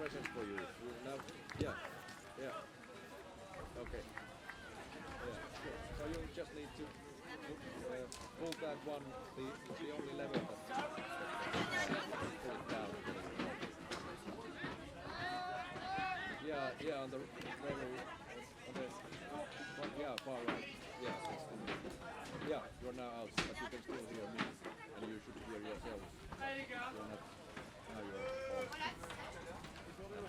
presents for you. Now, yeah. Okay. Yeah. So you just need to pull that one, the only lever that pull it down. Yeah, on the very, far right. Yeah, you're now out, but you can still hear me, and you should hear yourself. You're not, now you're on.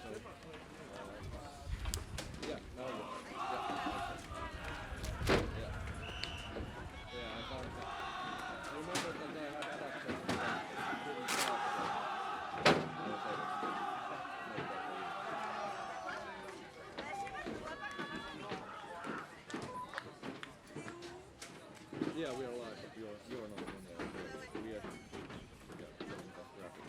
So, now you're, I found that. I remember that I had adapters that didn't start, I was able to make that Yeah, we are live, but you're not in there. So we are getting that graphic.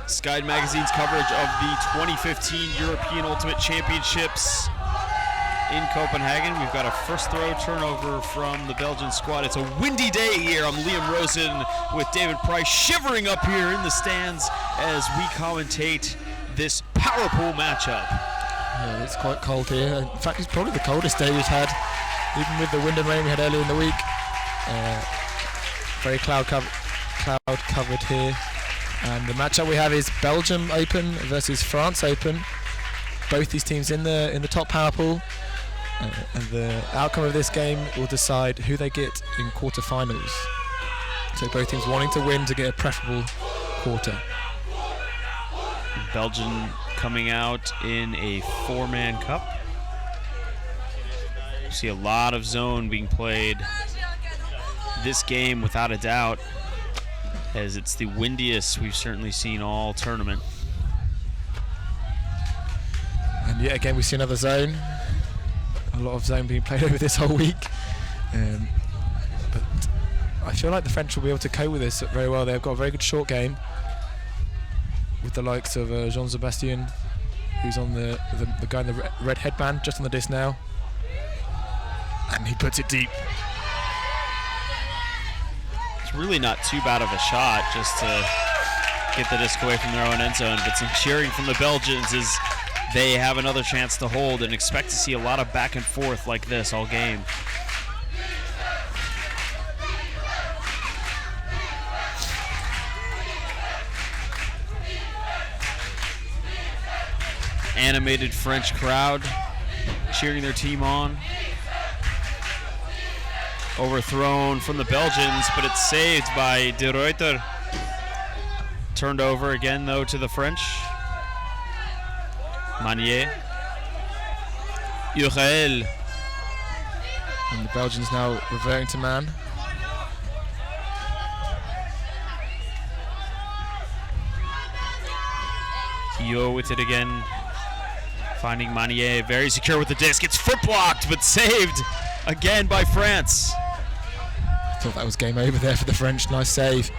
Sky Magazine's coverage of the 2015 European Ultimate Championships in Copenhagen. We've got a first throw turnover from the Belgian squad. It's a windy day here. I'm Liam Rosen with David Price shivering up here in the stands as we commentate this power pool matchup. Yeah, it's quite cold here. In fact, it's probably the coldest day we've had, even with the wind and rain we had earlier in the week. Very cloud covered here. And the matchup we have is Belgium Open versus France Open. Both these teams in the top power pool. And the outcome of this game will decide who they get in quarterfinals. So both teams wanting to win to get a preferable quarter. Belgium coming out in a 4-man cup. You see a lot of zone being played this game without a doubt, as it's the windiest we've certainly seen all tournament. And yet again we see another zone. A lot of zone being played over this whole week. But I feel like the French will be able to cope with this very well. They've got a very good short game with the likes of Jean-Sebastien, who's on the guy in the red headband, just on the disc now. And he puts it deep. It's really not too bad of a shot, just to get the disc away from their own end zone, but some cheering from the Belgians as they have another chance to hold, and expect to see a lot of back and forth like this all game. animated French crowd cheering their team on. Overthrown from the Belgians, but it's saved by De Ruyter. Turned over again, though, to the French. Manier. Urel. And the Belgians now reverting to man. Yo with it again. Finding Manier, very secure with the disc. It's foot blocked, but saved again by France. I thought that was game over there for the French. Nice save.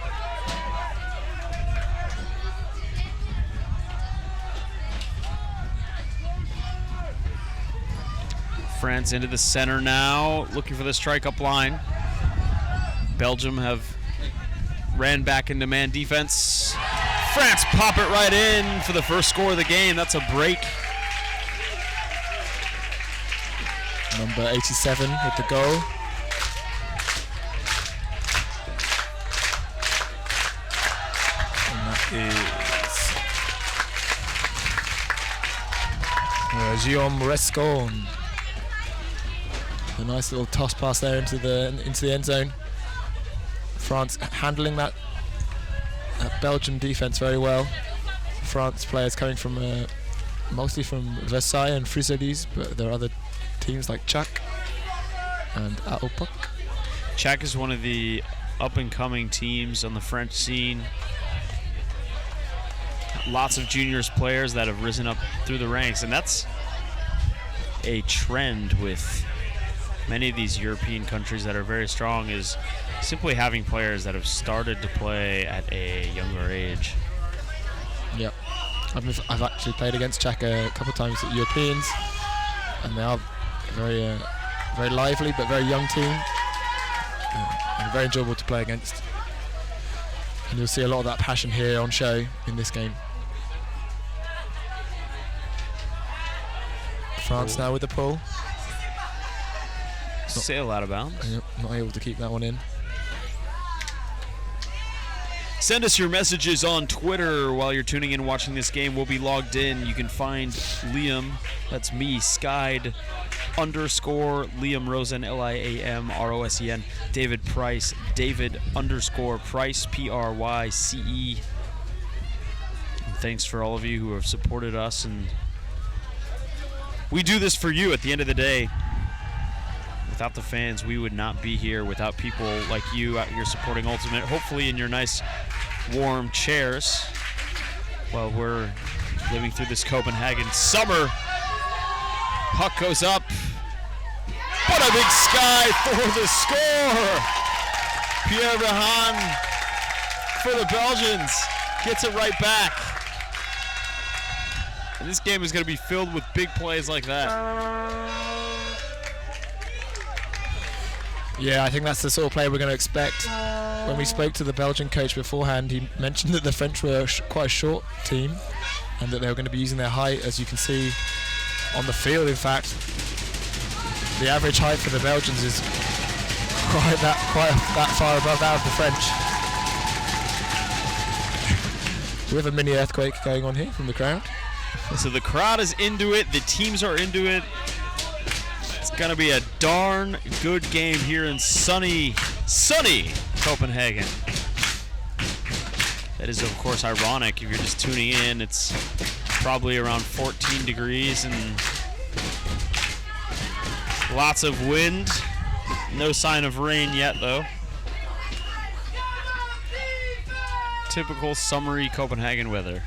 France into the center now, looking for the strike-up line. Belgium have ran back into man defense. France pop it right in for the first score of the game. That's a break. Number 87 with the goal. And that is Guillaume Rescon. A nice little toss pass there into the end zone. France handling that Belgian defense very well. France players coming from mostly from Versailles and Frisolis, but there are other teams like Czech and Aopok. Czech is one of the up-and-coming teams on the French scene. Lots of juniors players that have risen up through the ranks, and that's a trend with many of these European countries that are very strong, is simply having players that have started to play at a younger age. Yep. I've actually played against Czech a couple of times at Europeans, and they are very very lively but very young team, and very enjoyable to play against. And you'll see a lot of that passion here on show in this game. France now with the pull. Sail out of bounds. Yep, not able to keep that one in. Send us your messages on Twitter while you're tuning in watching this game. We'll be logged in. You can find Liam, that's me, Skied _ Liam Rosen, LIAM ROSEN, David Price, David _ Price, PRYCE. And thanks for all of you who have supported us, and we do this for you at the end of the day. Without the fans, we would not be here. Without people like you out here supporting Ultimate, hopefully in your nice warm chairs while we're living through this Copenhagen summer. Puck goes up. What a big Sky for the score! Pierre Rehan for the Belgians gets it right back. And this game is going to be filled with big plays like that. Yeah, I think that's the sort of play we're going to expect. When we spoke to the Belgian coach beforehand, he mentioned that the French were quite a short team and that they were going to be using their height, as you can see on the field. In fact, the average height for the Belgians is quite that far above that of the French. We have a mini earthquake going on here from the crowd. So the crowd is into it, the teams are into it. It's gonna be a darn good game here in sunny Copenhagen. That is, of course, ironic. If you're just tuning in, it's probably around 14 degrees and lots of wind. No sign of rain yet, though. Typical summery Copenhagen weather.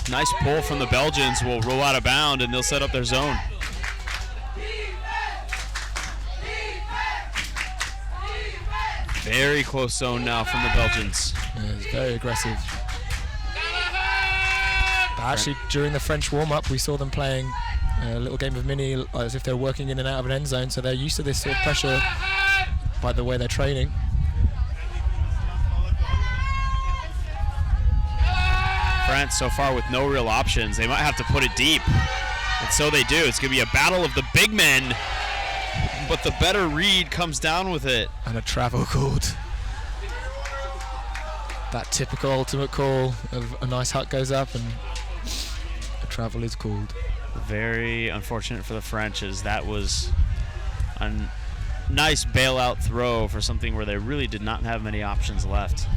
Nice pull from the Belgians. Will roll out of bound and they'll set up their zone. Very close zone now from the Belgians. Yeah, it's very aggressive. But actually, during the French warm-up, we saw them playing a little game of mini as if they're working in and out of an end zone, so they're used to this sort of pressure by the way they're training. France so far with no real options. They might have to put it deep. And so they do. It's going to be a battle of the big men. but the better read comes down with it. And a travel called. That typical ultimate call of a nice hut goes up and a travel is called. Very unfortunate for the French, as that was a nice bailout throw for something where they really did not have many options left.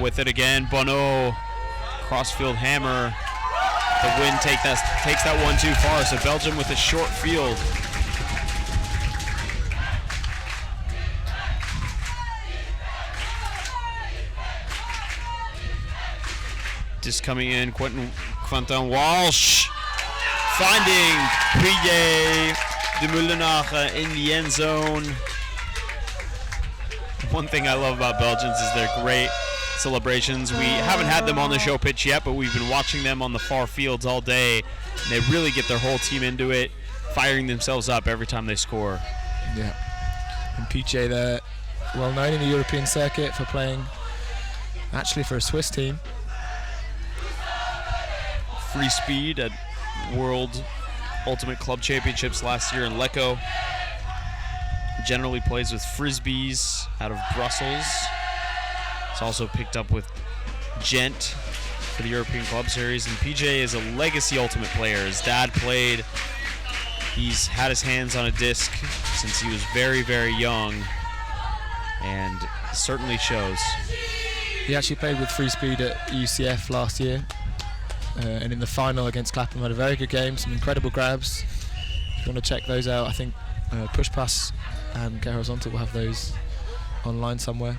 With it again, Bonneau, crossfield hammer. The wind takes that one too far, so Belgium with a short field. Just coming in, Quentin Walsh finding Prier de Meulenaar in the end zone. One thing I love about Belgians is their great celebrations. We haven't had them on the show pitch yet, but we've been watching them on the far fields all day. And they really get their whole team into it, firing themselves up every time they score. Yeah. And PJ, they're well known in the European circuit for playing actually for a Swiss team. Free speed at World Ultimate Club Championships last year in Lecco. Generally plays with Frisbees out of Brussels. It's also picked up with Gent for the European Club Series. And PJ is a legacy Ultimate player. His dad played. He's had his hands on a disc since he was very, very young. And certainly shows. He actually played with Free Speed at EUCF last year. And in the final against Clapham had a very good game. Some incredible grabs. If you want to check those out, I think Push Pass and Get Horizontal will have those online somewhere.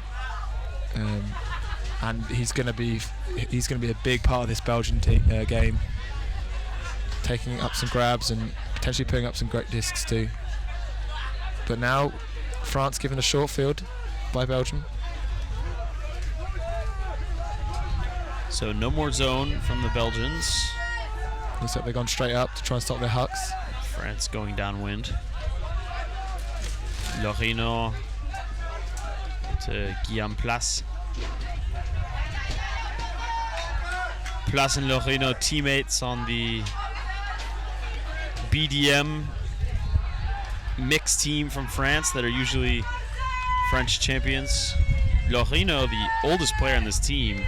And he's going to be a big part of this Belgian game, taking up some grabs and potentially putting up some great discs too. But now France given a short field by Belgium. So no more zone from the Belgians. Looks like they've gone straight up to try and stop their hucks. France going downwind. Lorino to Guillaume Place. Place and Lorino teammates on the BDM mixed team from France that are usually French champions. Lorino, the oldest player on this team,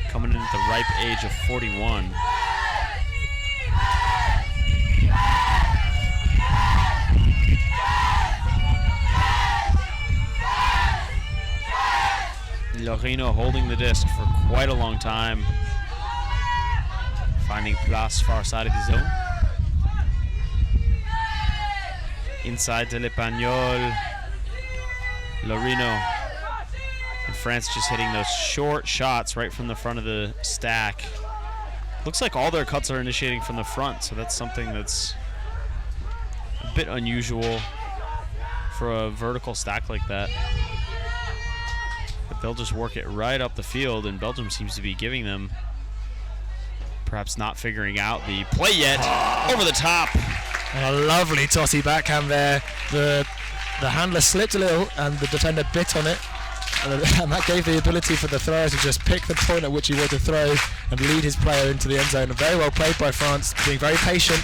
coming in at the ripe age of 41. Lorino holding the disc for quite a long time. Finding Place far side of the zone. Inside to Lepagnol. Lorino. And France just hitting those short shots right from the front of the stack. Looks like all their cuts are initiating from the front, so that's something that's a bit unusual for a vertical stack like that. But they'll just work it right up the field, and Belgium seems to be giving them, perhaps not figuring out the play yet. Over the top. And a lovely tossy backhand there. The handler slipped a little, and the defender bit on it. And that gave the ability for the thrower to just pick the point at which he wanted to throw and lead his player into the end zone. And very well played by France, being very patient.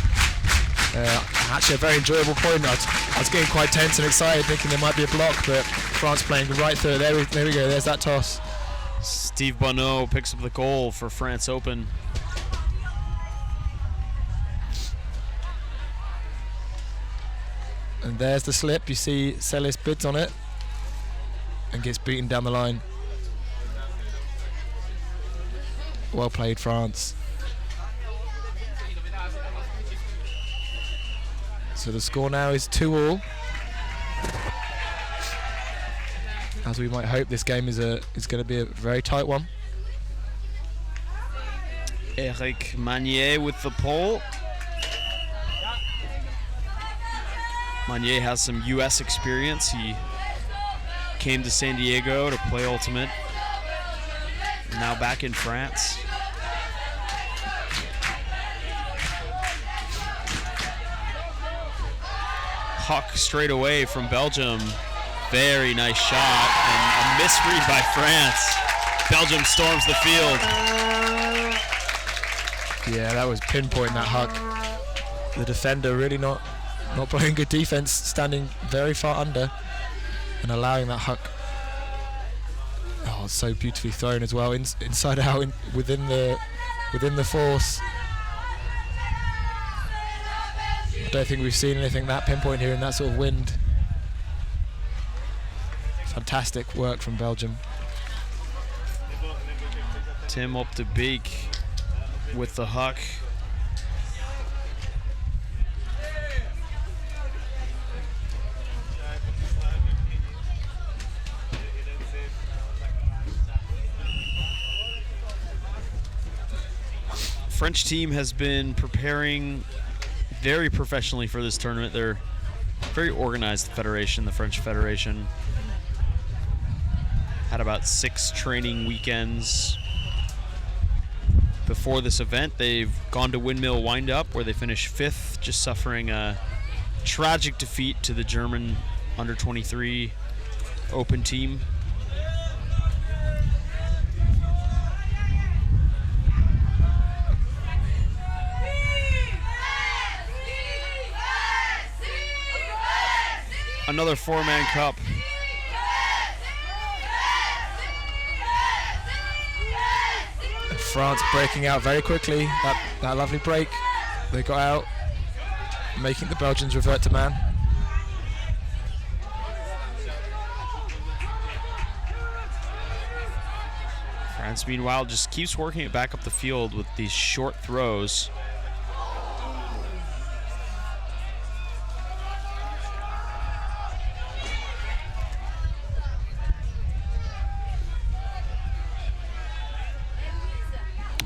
Actually a very enjoyable point. I was getting quite tense and excited, thinking there might be a block, but France playing right through it. There we go, there's that toss. Steve Bonneau picks up the goal for France Open. And there's the slip. You see Celis bids on it and gets beaten down the line. Well played, France. So the score now is 2-2. As we might hope, this game is going to be a very tight one. Eric Magnier with the pole. Magnier has some US experience. He came to San Diego to play Ultimate. Now back in France. puck straight away from Belgium. Very nice shot, and a misread by France. Belgium storms the field. Yeah, that was pinpoint, that huck. The defender really not playing good defense, standing very far under and allowing that huck. Oh, so beautifully thrown as well, inside out, within the force. I don't think we've seen anything that pinpoint here in that sort of wind. Fantastic work from Belgium. Tim op de Beek with the huck. French team has been preparing very professionally for this tournament. They're very organized federation, the French Federation. Had about 6 training weekends before this event. They've gone to Windmill Windup, where they finished 5th, just suffering a tragic defeat to the German under-23 open team. Another 4-man cup. France breaking out very quickly. That lovely break. They got out, making the Belgians revert to man. France, meanwhile, just keeps working it back up the field with these short throws.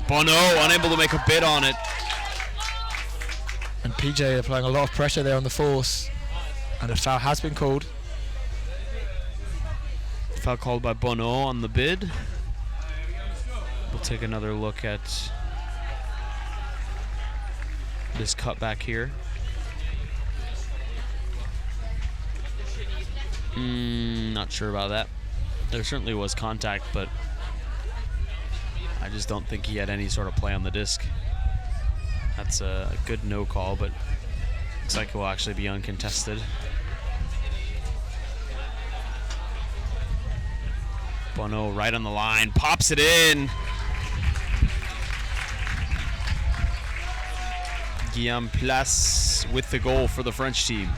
Bono unable to make a bid on it. And PJ applying a lot of pressure there on the force. And a foul has been called. Foul called by Bono on the bid. We'll take another look at this cutback here. Not sure about that. There certainly was contact, but I just don't think he had any sort of play on the disc. That's a good no call, but looks like it will actually be uncontested. Bono right on the line, pops it in. Guillaume Place with the goal for the French team.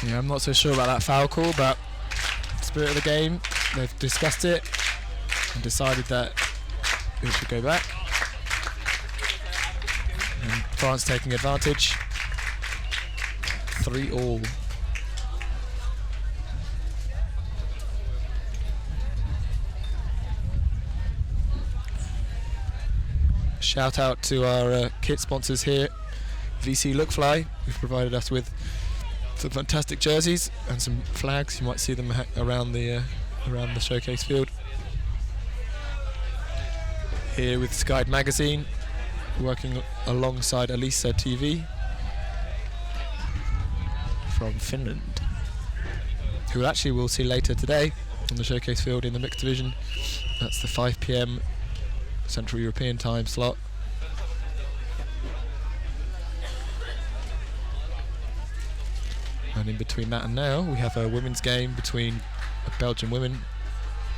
Yeah, I'm not so sure about that foul call, but spirit of the game, they've discussed it and decided that it should go back. And France taking advantage. 3-all. Shout out to our kit sponsors here, VC Lookfly, who've provided us with some fantastic jerseys and some flags. You might see them around the showcase field. Here with Sky Magazine, working alongside Elisa TV from Finland, who actually we'll see later today on the showcase field in the mixed division. That's the 5 p.m. Central European time slot. And in between that and now, we have a women's game between Belgian women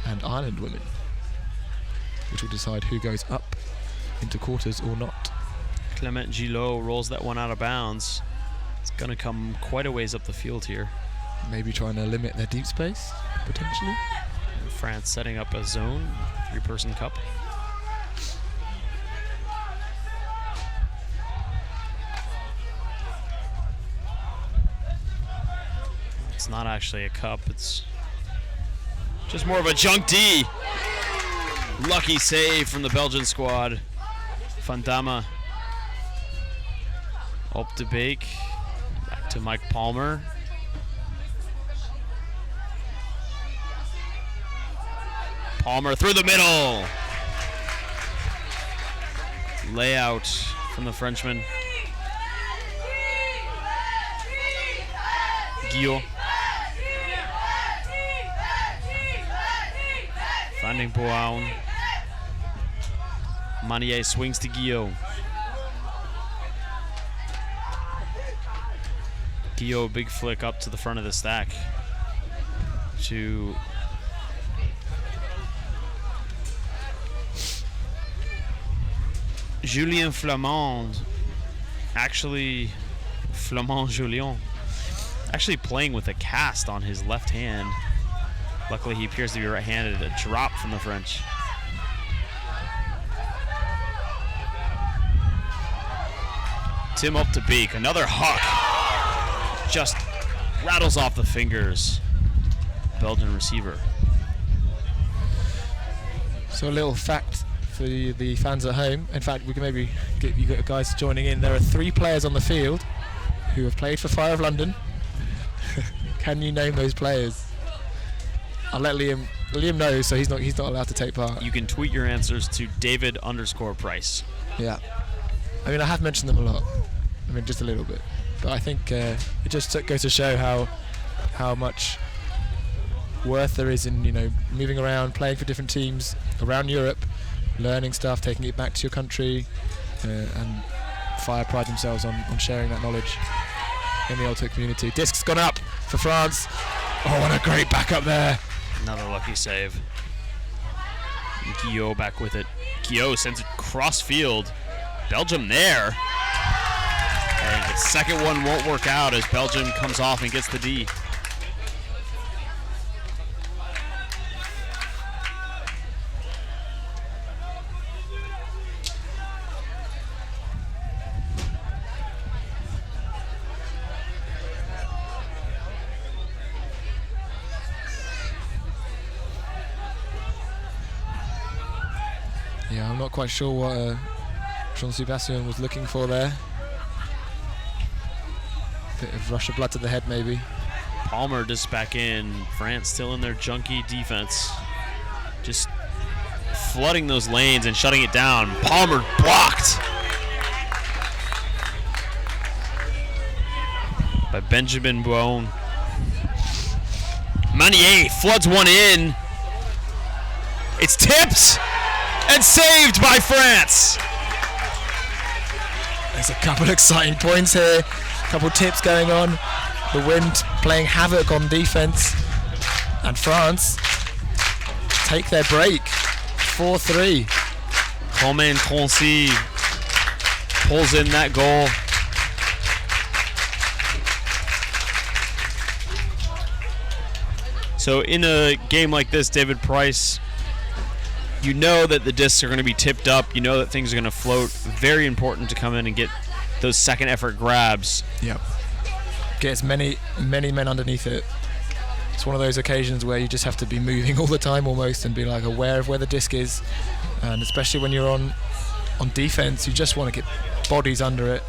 and Ireland women, which will decide who goes up into quarters or not. Clement Gillot rolls that one out of bounds. It's going to come quite a ways up the field here. Maybe trying to limit their deep space, potentially. France setting up a zone, 3-person cup. It's not actually a cup, it's just more of a junk D. Lucky save from the Belgian squad. Van Damme. Op de Beek. Back to Mike Palmer. Palmer through the middle. Layout from the Frenchman. Guillaume. Finding Boaun. Manier swings to Guillaume. Guillaume, big flick up to the front of the stack to Julien Flamand. Actually, Flamand Julien. Actually playing with a cast on his left hand. Luckily, he appears to be right-handed. A drop from the French. Tim up to Beek. Another huck. Just rattles off the fingers. Belgian receiver. So a little fact for the fans at home. In fact, we can maybe get you guys joining in. There are 3 players on the field who have played for Fire of London. Can you name those players? I'll let Liam know, so he's not allowed to take part. You can tweet your answers to David_Price. Yeah. I mean, I have mentioned them a lot. I mean, just a little bit. But I think it just goes to show how much worth there is in, you know, moving around, playing for different teams around Europe, learning stuff, taking it back to your country, and Fire pride themselves on sharing that knowledge in the ultimate community. Disc's gone up for France. Oh, what a great backup there. Another lucky save. Guillaume back with it. Guillaume sends it cross field. Belgium there. And the second one won't work out as Belgium comes off and gets the D. Yeah, I'm not quite sure what Jean-Sébastien was looking for there. Bit of rush of blood to the head, maybe. Palmer just back in. France still in their junky defense. Just flooding those lanes and shutting it down. Palmer blocked by Benjamin Boaun. Manier floods one in. It's tipped and saved by France. There's a couple of exciting points here. Couple tips going on. The wind playing havoc on defense. And France take their break. 4-3. Romain Troncy pulls in that goal. So in a game like this, David Price, you know that the discs are going to be tipped up. You know that things are going to float. Very important to come in and get those second effort grabs. Yep. Get as many men underneath it. It's one of those occasions where you just have to be moving all the time almost and be like aware of where the disc is. And especially when you're on defense, you just want to get bodies under it.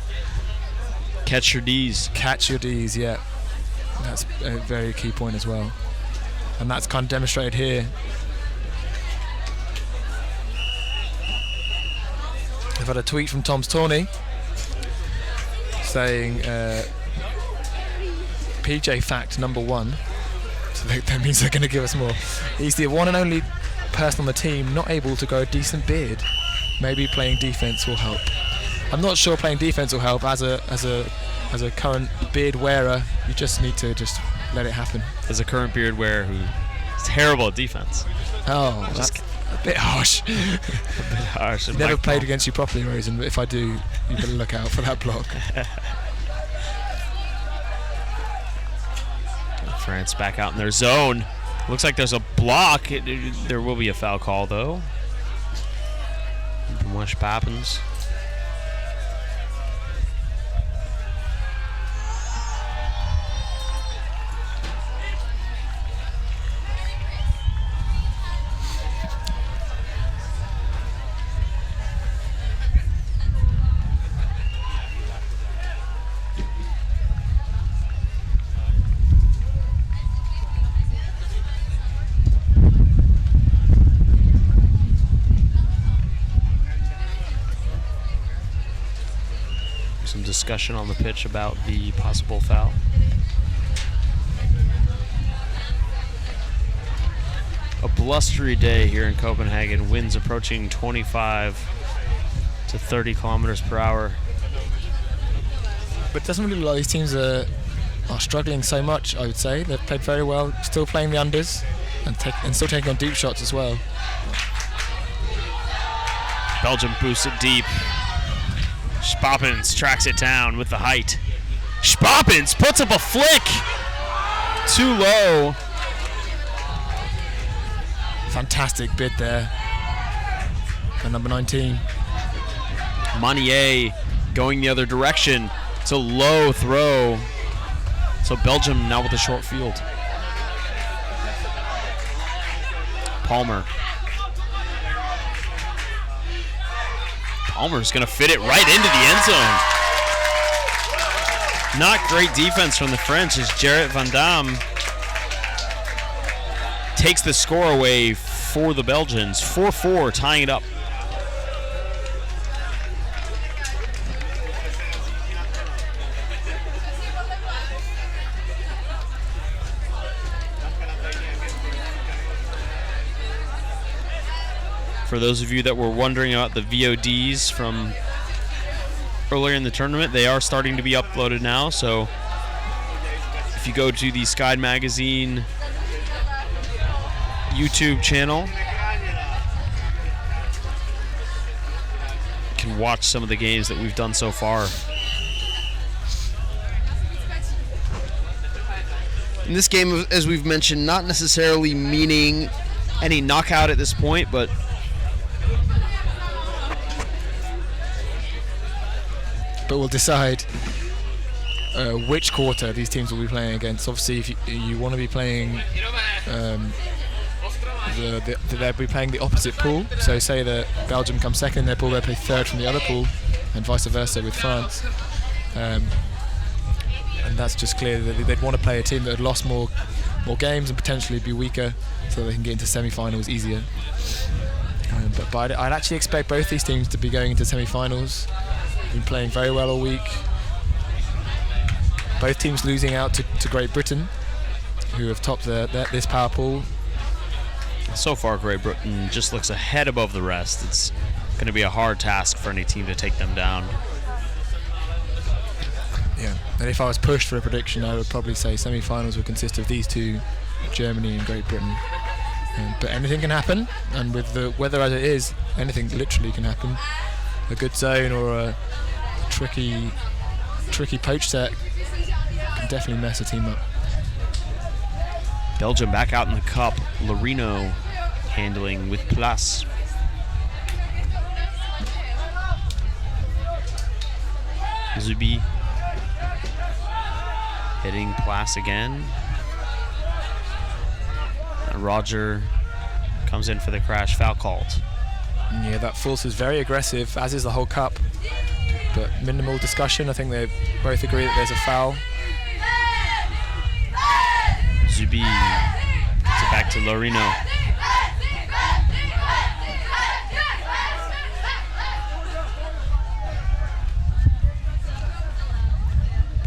Catch your Ds. Catch your Ds, yeah. That's a very key point as well. And that's kind of demonstrated here. I've had a tweet from Tom's Tawney saying PJ fact number 1. So that means they're going to give us more. He's the one and only person on the team not able to grow a decent beard. Maybe playing defense will help. I'm not sure playing defense will help. As a current beard wearer, you just need to just let it happen. As a current beard wearer who is terrible at defense. Oh, that's a bit harsh. A bit harsh. I've never played against you properly, Rosen, but if I do, you better look out for that block. France back out in their zone. Looks like there's a block. There will be a foul call, though. Much poppins. Some discussion on the pitch about the possible foul. A blustery day here in Copenhagen. Winds approaching 25 to 30 kilometers per hour. But it doesn't really look like these teams are struggling so much, I would say. They've played very well, still playing the unders and still taking on deep shots as well. Belgium boosts it deep. Spappens tracks it down with the height. Spappens puts up a flick. Too low. Fantastic bid there for number 19. Manier going the other direction. It's a low throw. So Belgium now with a short field. Palmer. Palmer's going to fit it right into the end zone. Not great defense from the French as Jarrett Van Dam takes the score away for the Belgians. 4-4, tying it up. For those of you that were wondering about the VODs from earlier in the tournament, they are starting to be uploaded now. So if you go to the Sky Magazine YouTube channel, you can watch some of the games that we've done so far. In this game, as we've mentioned, not necessarily meaning Any knockout at this point, but we'll decide which quarter these teams will be playing against. Obviously, if you want to be playing, they'll be playing the opposite pool. So say that Belgium comes second in their pool, they'll play third from the other pool, and vice versa with France. And that's just clear that they'd want to play a team that had lost more games and potentially be weaker, so they can get into semi-finals easier. But I'd actually expect both these teams to be going into semi-finals. Been playing very well all week. Both teams losing out to Great Britain, who have topped this power pool. so far Great Britain just looks ahead above the rest. It's going to be a hard task for any team to take them down. Yeah, and if I was pushed for a prediction, I would probably say semi-finals would consist of these two, Germany and Great Britain. But anything can happen, and with the weather as it is, anything literally can happen. A good zone or a tricky poach set can definitely mess a team up. Belgium back out in the cup. Lorino handling with Place. Zubi hitting Place again. And Roger comes in for the crash, foul called. Yeah, that force is very aggressive, as is the whole cup. But minimal discussion. I think they both agree that there's a foul. Zubi gets it back to Lorino.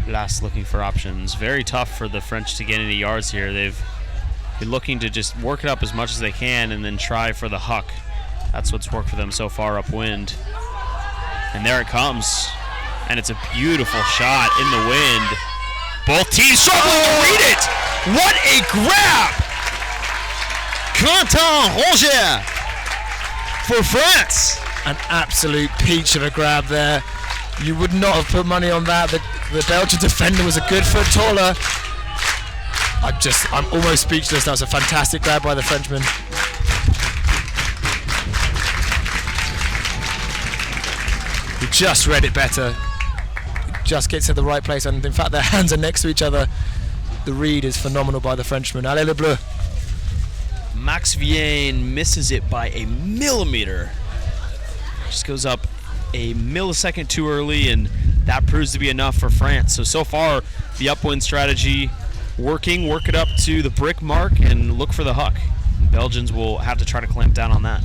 Place looking for options. Very tough for the French to get any yards here. They've been looking to just work it up as much as they can and then try for the huck. That's what's worked for them so far upwind. And there it comes. And it's a beautiful shot in the wind. Both teams struggling to read it. What a grab! Quentin Roger for France. An absolute peach of a grab there. You would not have put money on that. The Belgian defender was a good foot taller. I'm almost speechless. That was a fantastic grab by the Frenchman. He just read it better. He just gets to the right place, and in fact their hands are next to each other. The read is phenomenal by the Frenchman. Allez le bleu. Max Vienne misses it by a millimeter. Just goes up a millisecond too early, and that proves to be enough for France. So far, the upwind strategy working. Work it up to the brick mark and look for the huck. Belgians will have to try to clamp down on that.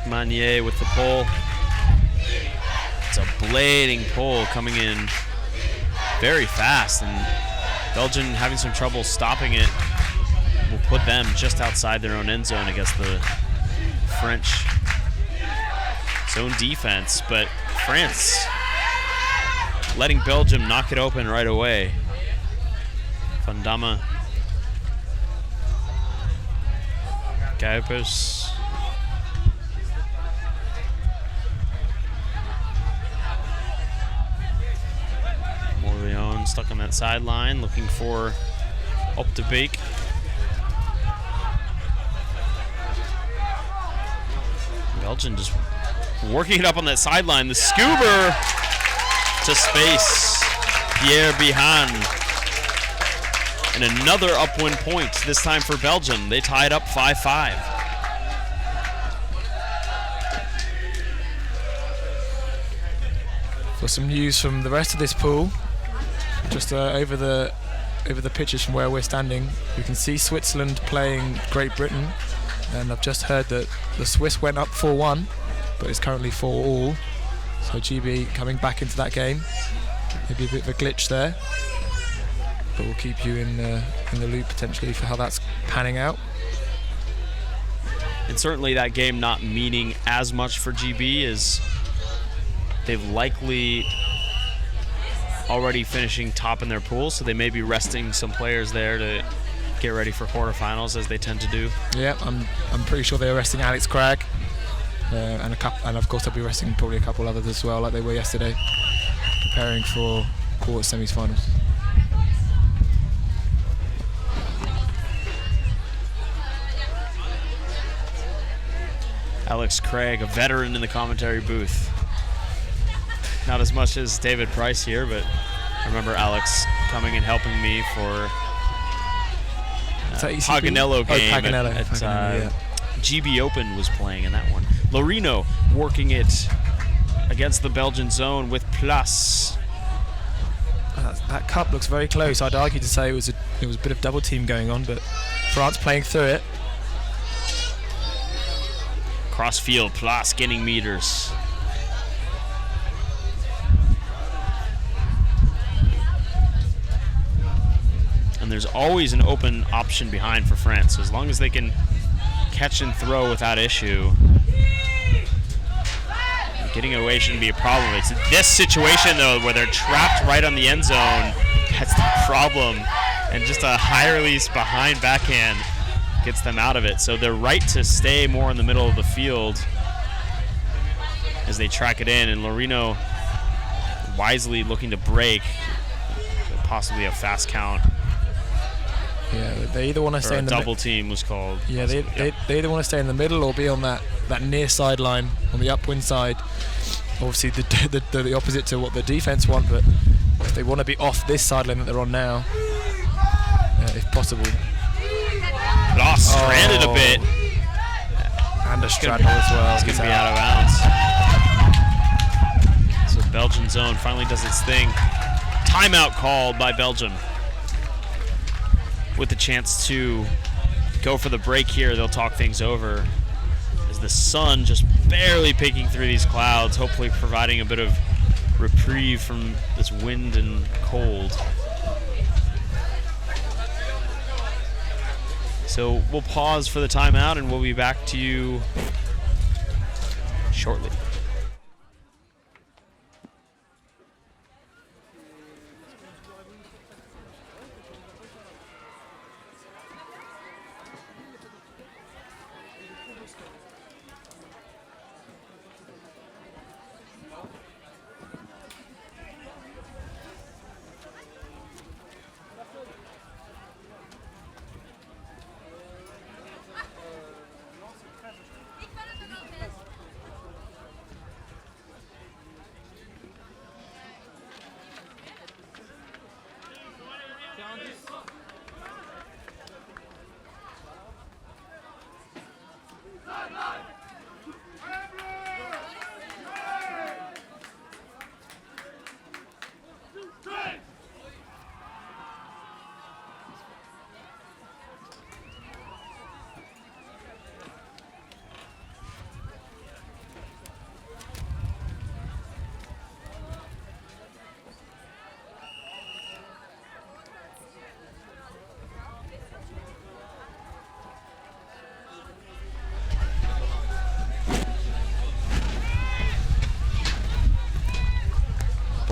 Manier with the pole. It's a blading pole coming in very fast, and Belgium having some trouble stopping it will put them just outside their own end zone against the French zone defense. But France letting Belgium knock it open right away. Van Damme, Kuipers. Morleone stuck on that sideline, looking for Op de Beek. Belgium just working it up on that sideline. The scuba to space. Pierre Bihan. And another upwind point, this time for Belgium. They tied up 5-5. For some news from the rest of this pool, just over the pitches from where we're standing, we can see Switzerland playing Great Britain, and I've just heard that the Swiss went up 4-1, but it's currently 4-all. So GB coming back into that game. Maybe a bit of a glitch there, but we'll keep you in the loop potentially for how that's panning out. And certainly that game not meaning as much for GB as they've likely already finishing top in their pool, so they may be resting some players there to get ready for quarterfinals, as they tend to do. Yeah, I'm pretty sure they're resting Alex Cragg, and of course they'll be resting probably a couple others as well, like they were yesterday, preparing for quarter semi-finals. Alex Craig, a veteran in the commentary booth. Not as much as David Price here, but I remember Alex coming and helping me for Paganello game Paganello, GB Open was playing in that one. Lorino working it against the Belgian zone with Plus. That cup looks very close. I'd argue to say it was a bit of double team going on, but France playing through it. Crossfield, Plus gaining meters. And there's always an open option behind for France. So as long as they can catch and throw without issue, getting it away shouldn't be a problem. It's this situation, though, where they're trapped right on the end zone, that's the problem. And just a high release behind backhand gets them out of it. So they're right to stay more in the middle of the field as they track it in. And Lorino wisely looking to break, possibly a fast count. Yeah, they either want to stay in the double team was called. Yeah, they either want to stay in the middle or be on that near sideline on the upwind side. Obviously, the opposite to what the defense want, but if they want to be off this sideline that they're on now, if possible. Lost, stranded a bit. And a straddle as well. It's going to be out of bounds. So Belgian zone finally does its thing. Timeout called by Belgium. With the chance to go for the break here, they'll talk things over as the sun just barely peeking through these clouds, hopefully providing a bit of reprieve from this wind and cold. So we'll pause for the timeout and we'll be back to you shortly.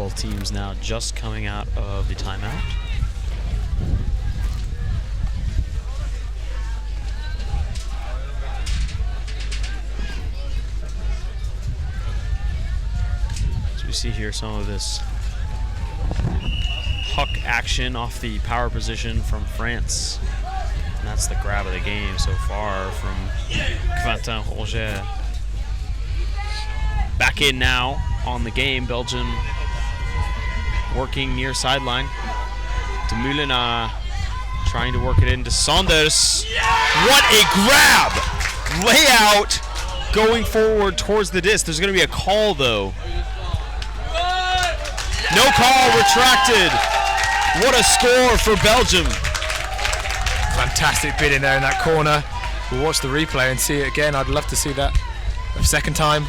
Both teams now just coming out of the timeout. So we see here some of this puck action off the power position from France. And that's the grab of the game so far from Quentin Roger. Back in now on the game, Belgium working near sideline. De Moulin trying to work it into Saunders. What a grab! Layout going forward towards the disc. There's going to be a call though. No call, retracted. What a score for Belgium. Fantastic bid in there in that corner. We'll watch the replay and see it again. I'd love to see that a second time.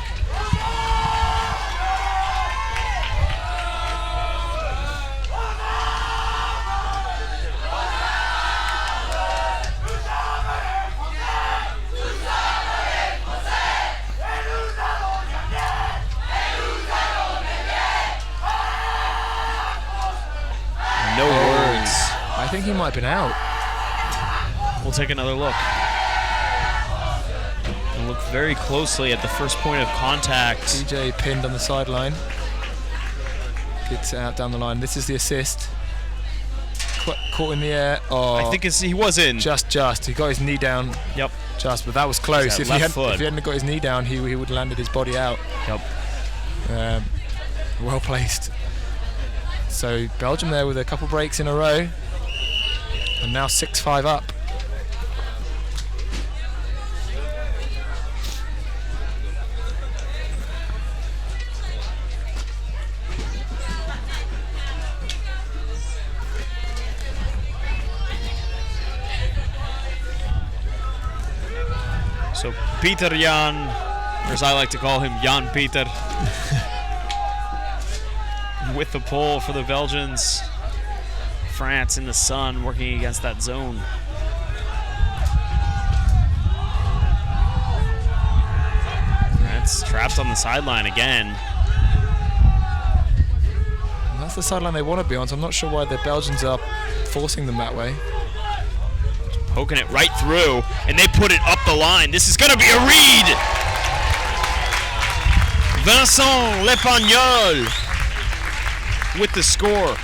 No words. I think he might have been out. We'll take another look. We'll look very closely at the first point of contact. DJ pinned on the sideline. Gets it out down the line. This is the assist. Caught in the air. Oh, I think he was in. Just. He got his knee down. Yep. But that was close. If he foot. hadn't got his knee down, he would have landed his body out. Yep. Well placed. So Belgium there with a couple breaks in a row. And now 6-5 up. So Peter Jan, or as I like to call him, Jan Peter, with the pull for the Belgians. France in the sun working against that zone. France trapped on the sideline again. And that's the sideline they want to be on, so I'm not sure why the Belgians are forcing them that way. Poking it right through, and they put it up the line. This is going to be a read. Vincent Lepagnol with the score.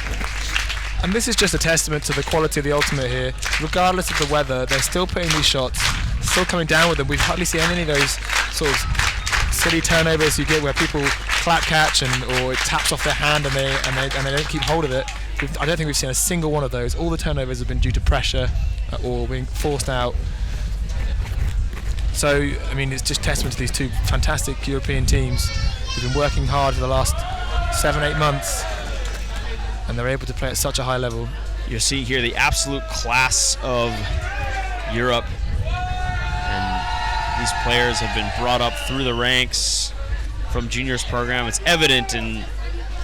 And this is just a testament to the quality of the ultimate here. Regardless of the weather, they're still putting these shots, still coming down with them. We've hardly seen any of those sort of silly turnovers you get where people clap catch or it taps off their hand and they don't keep hold of it. I don't think we've seen a single one of those. All the turnovers have been due to pressure or being forced out. So, I mean, it's just testament to these two fantastic European teams who've been working hard for the last 7-8 months, and they're able to play at such a high level. You see here the absolute class of Europe, and these players have been brought up through the ranks from juniors program. It's evident in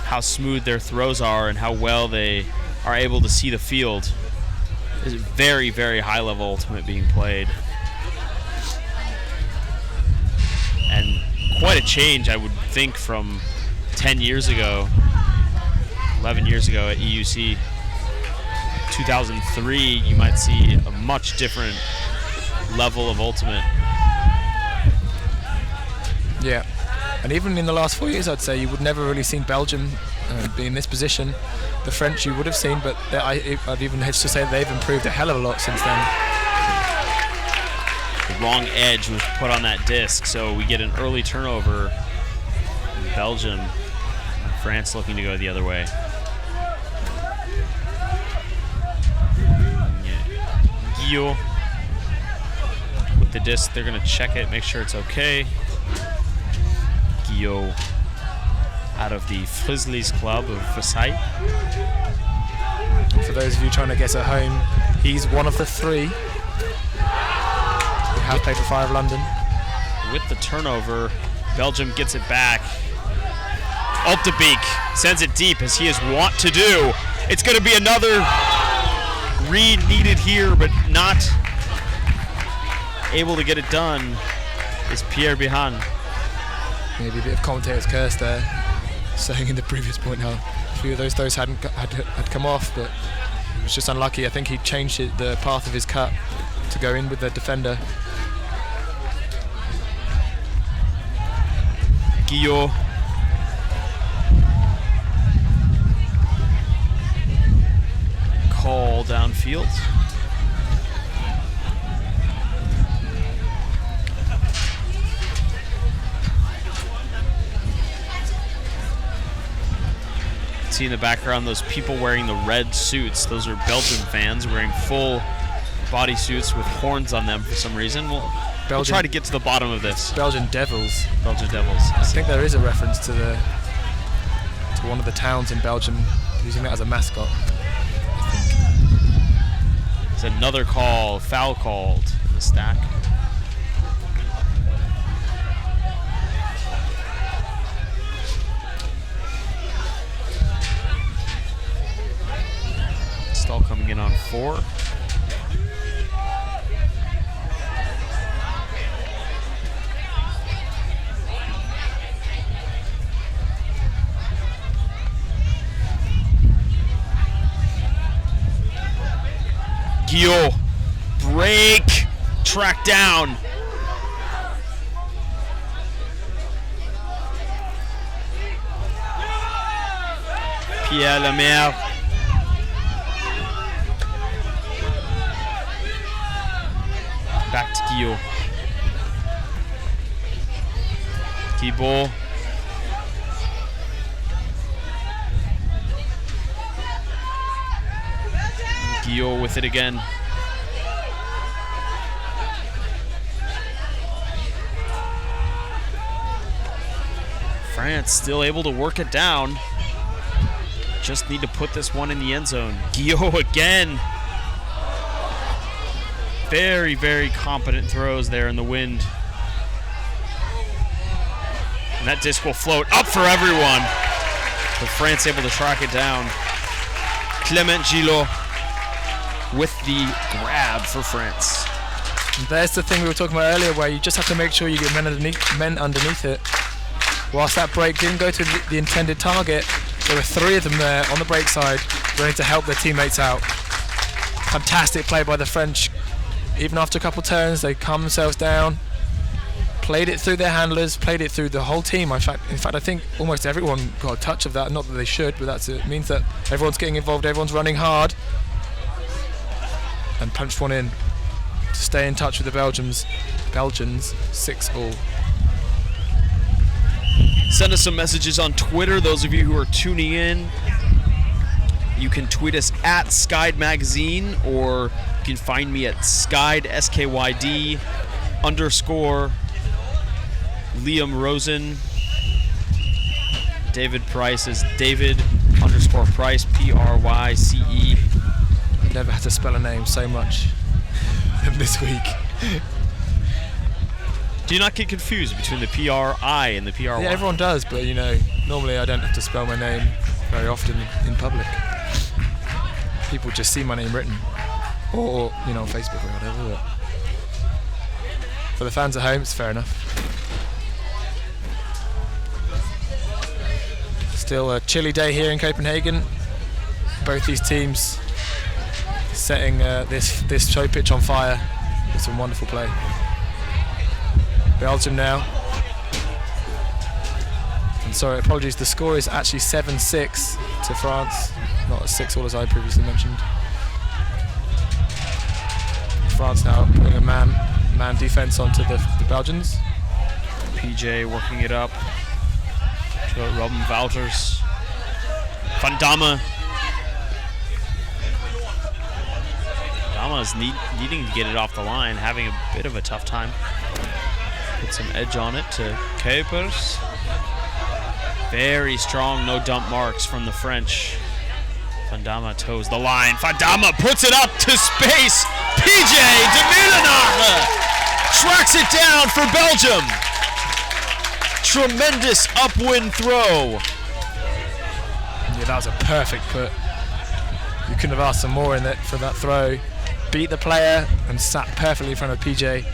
how smooth their throws are and how well they are able to see the field. There's a very, very high level ultimate being played. And quite a change, I would think, from 10 years ago, 11 years ago at EUC. 2003, you might see a much different level of ultimate. Yeah, and even in the last 4 years, I'd say you would never really seen Belgium be in this position. The French you would have seen, but I'd even have to say that they've improved a hell of a lot since then. The wrong edge was put on that disc, so we get an early turnover in Belgium. And France looking to go the other way. Guillaume with the disc, they're going to check it, make sure it's okay. Guillaume out of the Frizzlies Club of Versailles. For those of you trying to guess at home, he's one of the three who have played for Fire of London. With the turnover, Belgium gets it back. Altebeek sends it deep as he is wont to do. It's going to be another read needed here, but not able to get it done is Pierre Bihan. Maybe a bit of commentator's curse there. saying in the previous point how a few of those throws had come off, but he was just unlucky. I think he changed the path of his cut to go in with the defender. Guillot. Call downfield. See in the background those people wearing the red suits. Those are Belgian fans wearing full body suits with horns on them for some reason. We'll try to get to the bottom of this. Belgian Devils. Belgian Devils. I think there is a reference to one of the towns in Belgium using that as a mascot. I think. It's another call, foul called in the stack. Stall coming in on 4. Guillot, break, track down. Pierre Lemaire. Back to Guillot. Thibault. Guillot with it again. France still able to work it down. Just need to put this one in the end zone. Guillot again. Very, very competent throws there in the wind. And that disc will float up for everyone. But France able to track it down. Clément Gillot with the grab for France. And there's the thing we were talking about earlier, where you just have to make sure you get men underneath it. Whilst that break didn't go to the intended target, there were 3 of them there on the break side, ready to help their teammates out. Fantastic play by the French. Even after a couple turns, they calmed themselves down, played it through their handlers, played it through the whole team. In fact, I think almost everyone got a touch of that. Not that they should, but it means that everyone's getting involved, everyone's running hard, and punched one in to stay in touch with the Belgians 6-all. Send us some messages on Twitter, those of you who are tuning in. You can tweet us at Skyd Magazine, or you can find me at Skyd, SKYD, _, Liam Rosen. David Price is David _Price, PRYCE. I've never had to spell a name so much this week. Do you not get confused between the PRI and the PRY? Yeah, everyone does, but normally I don't have to spell my name very often in public. People just see my name written, or on Facebook or whatever. But for the fans at home, it's fair enough. Still a chilly day here in Copenhagen. Both these teams setting this show pitch on fire with some wonderful play. Belgium now. And sorry, apologies, the score is actually 7-6 to France, not 6-all as I previously mentioned. France now putting a man defense onto the Belgians. PJ working it up to Robin Wouters. Van Damme. Damme is needing to get it off the line, having a bit of a tough time. Put some edge on it to Kuipers. Very strong no dump marks from the French. Van Damme toes the line. Van Damme puts it up to space. PJ de Milenaar tracks it down for Belgium. Tremendous upwind throw. Yeah, that was a perfect put. You couldn't have asked for more in that for that throw. Beat the player and sat perfectly in front of PJ.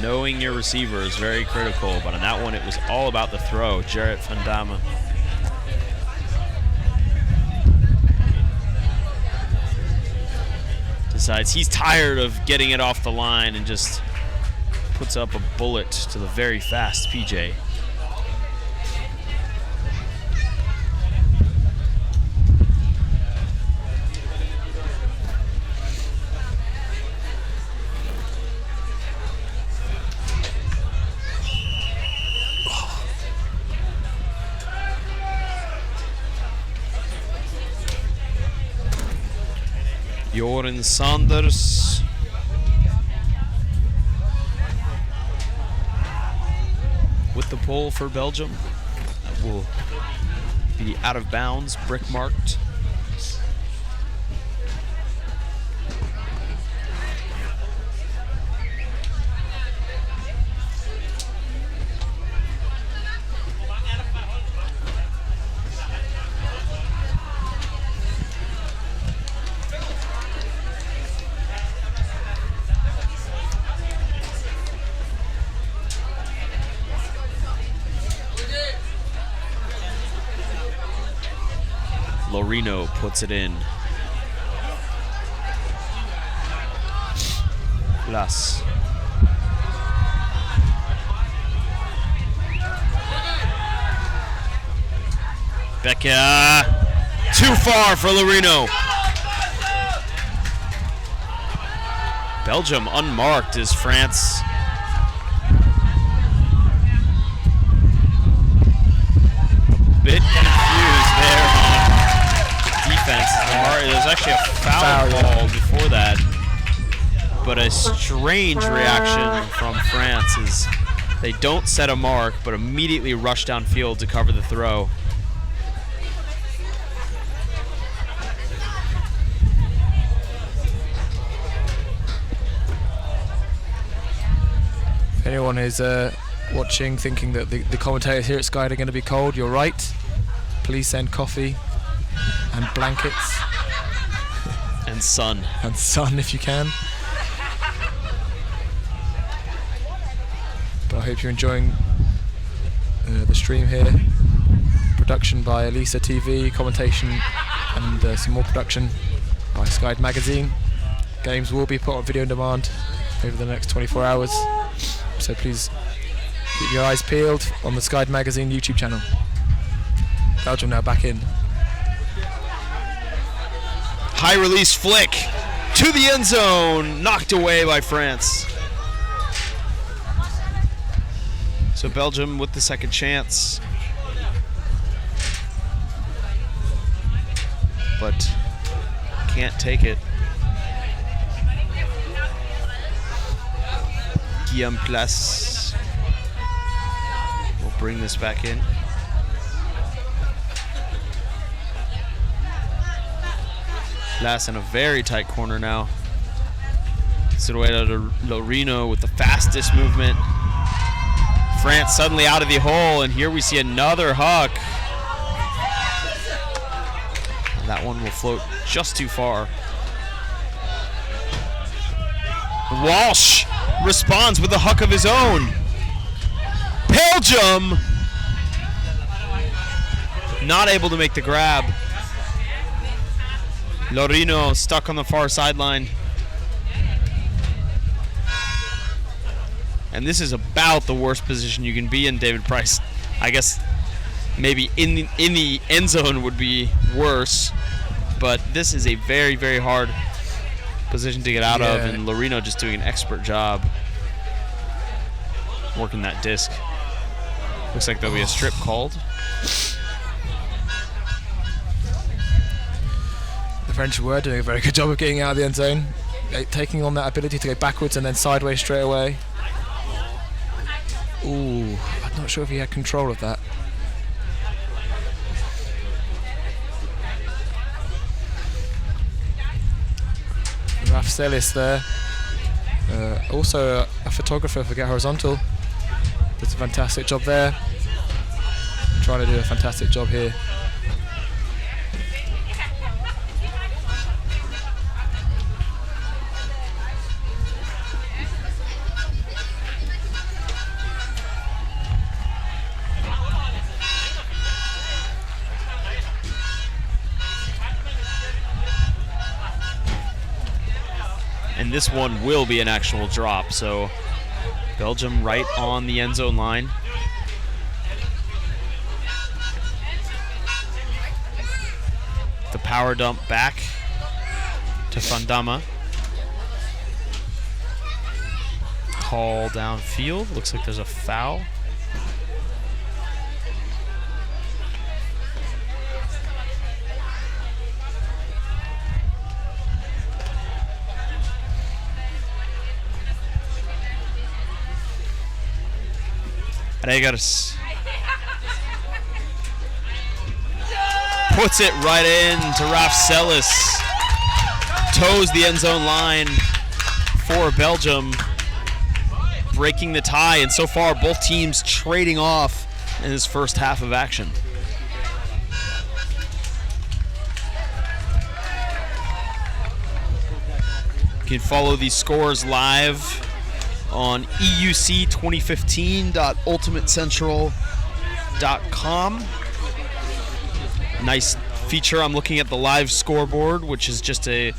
Knowing your receiver is very critical, but on that one, it was all about the throw. Jarrett van Damme. Decides he's tired of getting it off the line and just puts up a bullet to the very fast PJ. Joran Sanders. With the pole for Belgium. That will be out of bounds, brick marked. Lorino puts it in. Plus. Becca. Too far for Lorino. Belgium unmarked as France bit confused there on defense. There's actually a foul call before that, but a strange reaction from France is they don't set a mark but immediately rush downfield to cover the throw. If anyone is watching thinking that the commentators here at Sky are going to be cold, you're right. Please send coffee and blankets. And sun. And sun if you can. But I hope you're enjoying the stream here. Production by Elisa TV, commentation and some more production by Sky Magazine. Games will be put on video on demand over the next 24 hours. So please keep your eyes peeled on the Sky Magazine YouTube channel. Belgium now back in. High release flick to the end zone, knocked away by France. So Belgium with the second chance. But can't take it. Guillaume Place will bring this back in. Place in a very tight corner now. Sirueta to Lorino with the fastest movement. France suddenly out of the hole, and here we see another huck. And that one will float just too far. Walsh responds with a huck of his own. Belgium not able to make the grab. Lorino stuck on the far sideline. And this is about the worst position you can be in, David Price. I guess maybe in the end zone would be worse, but this is a very, very hard position to get out of, and Lorino just doing an expert job working that disc. Looks like there'll be a strip called. The French were doing a very good job of getting out of the end zone, taking on that ability to go backwards and then sideways straight away. Ooh, I'm not sure if he had control of that. Raf Celis there. Also a photographer for Get Horizontal. Does a fantastic job there. Trying to do a fantastic job here. and this one will be an actual drop. So Belgium right on the end zone line. The power dump back to Van Damme. Call downfield. Looks like there's a foul. Regers puts it right in to Raf Celis. Toes the end zone line for Belgium, breaking the tie, and so far both teams trading off in this first half of action. You can follow these scores live on EUC2015.ultimatecentral.com. Nice feature. I'm looking at the live scoreboard, which is just a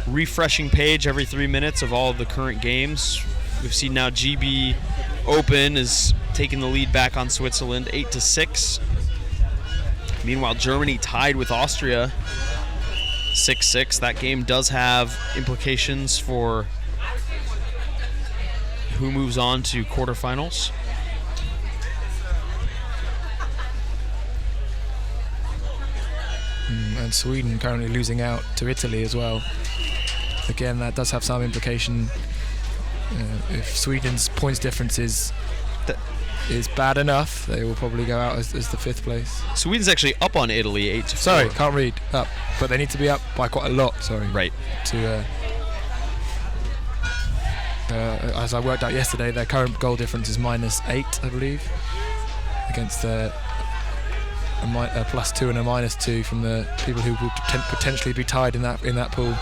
refreshing page every 3 minutes of all of the current games. We've seen now GB Open is taking the lead back on Switzerland 8-6. Meanwhile, Germany tied with Austria 6-6. That game does have implications for who moves on to quarterfinals. And Sweden currently losing out to Italy as well. Again, that does have some implication. If Sweden's points difference is bad enough, they will probably go out as the 5th place. Sweden's actually up on Italy 8-4. Sorry, can't read. Up. But they need to be up by quite a lot, sorry. Right. To as I worked out yesterday, their current goal difference is -8, I believe, against a +2 and a -2 from the people who would potentially be tied in that pool.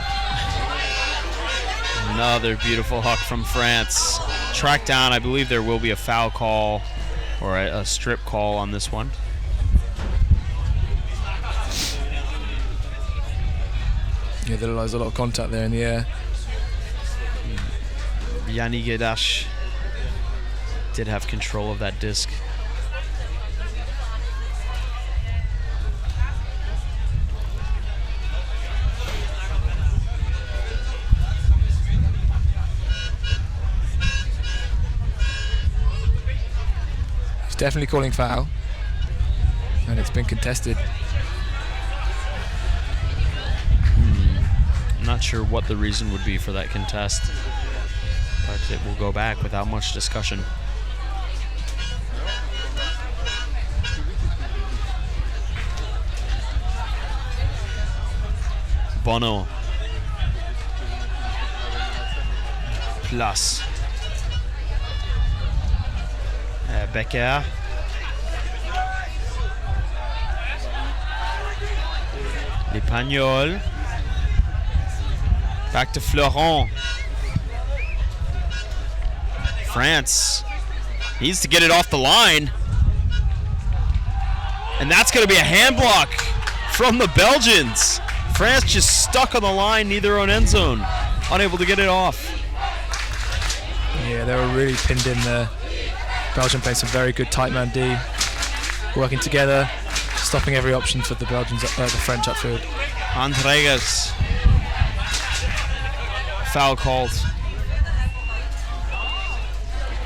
Another beautiful huck from France. Tracked down. I believe there will be a foul call or a strip call on this one. Yeah, there's a lot of contact there in the air. Yanni Gedash did have control of that disc. He's definitely calling foul, and it's been contested. I'm not sure what the reason would be for that contest, but it will go back without much discussion. Bono. Plus. Becker. L'Espagnol. Back to Florent. France needs to get it off the line. And that's going to be a hand block from the Belgians. France just stuck on the line near their own end zone, unable to get it off. Yeah, they were really pinned in there. Belgium played some very good tight man D, working together, stopping every option for the Belgians, the French upfield. Andregas. Foul called.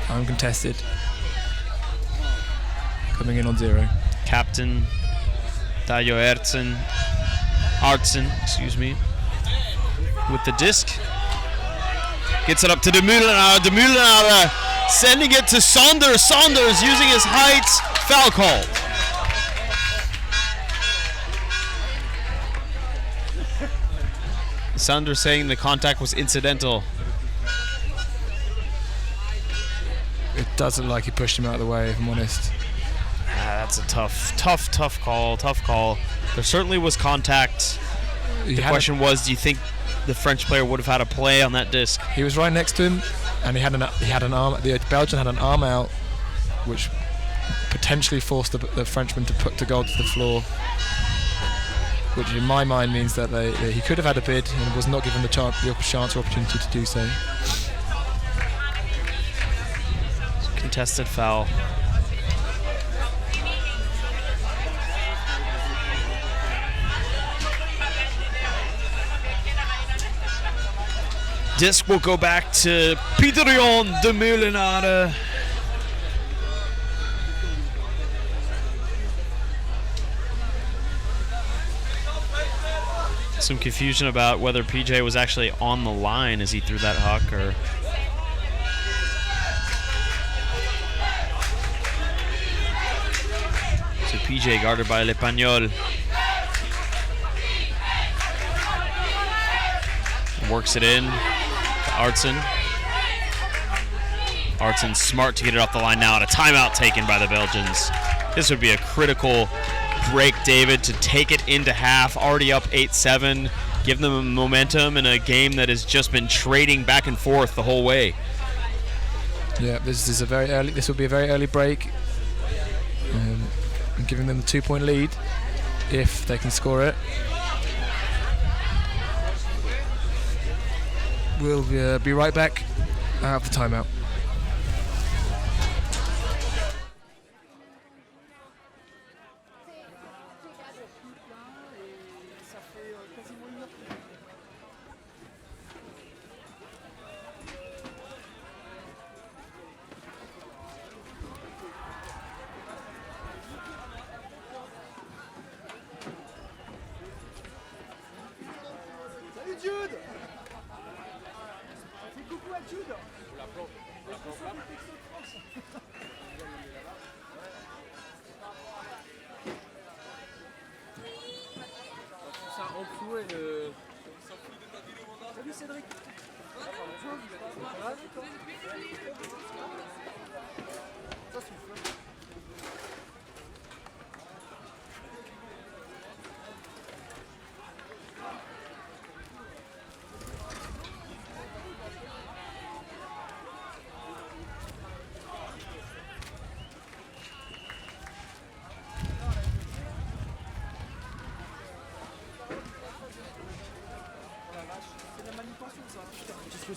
Uncontested. Coming in on 0. Captain Dayo Artsen, excuse me, with the disc. Gets it up to De Moulin. De Moulin sending it to Saunders. Saunders using his height. Foul called. Saunders saying the contact was incidental. It does look like he pushed him out of the way, if I'm honest. That's a tough call. There certainly was contact. The question was, do you think the French player would have had a play on that disc? He was right next to him, and he had an arm. The Belgian had an arm out, which potentially forced the Frenchman to go to the floor. which in my mind means that he could have had a bid and was not given the chance or opportunity to do so. Contested foul. Disc will go back to Pieter-Jan de Meulenade. Some confusion about whether PJ was actually on the line as he threw that huck, or so PJ guarded by L'Espagnol. Works it in to Artson. Artson's smart to get it off the line now, and a timeout taken by the Belgians. This would be a critical break, David, to take it into half, already up 8-7, give them momentum in a game that has just been trading back and forth the whole way. Yeah, this will be a very early break, and giving them the 2-point lead if they can score it. We'll be right back out of the timeout.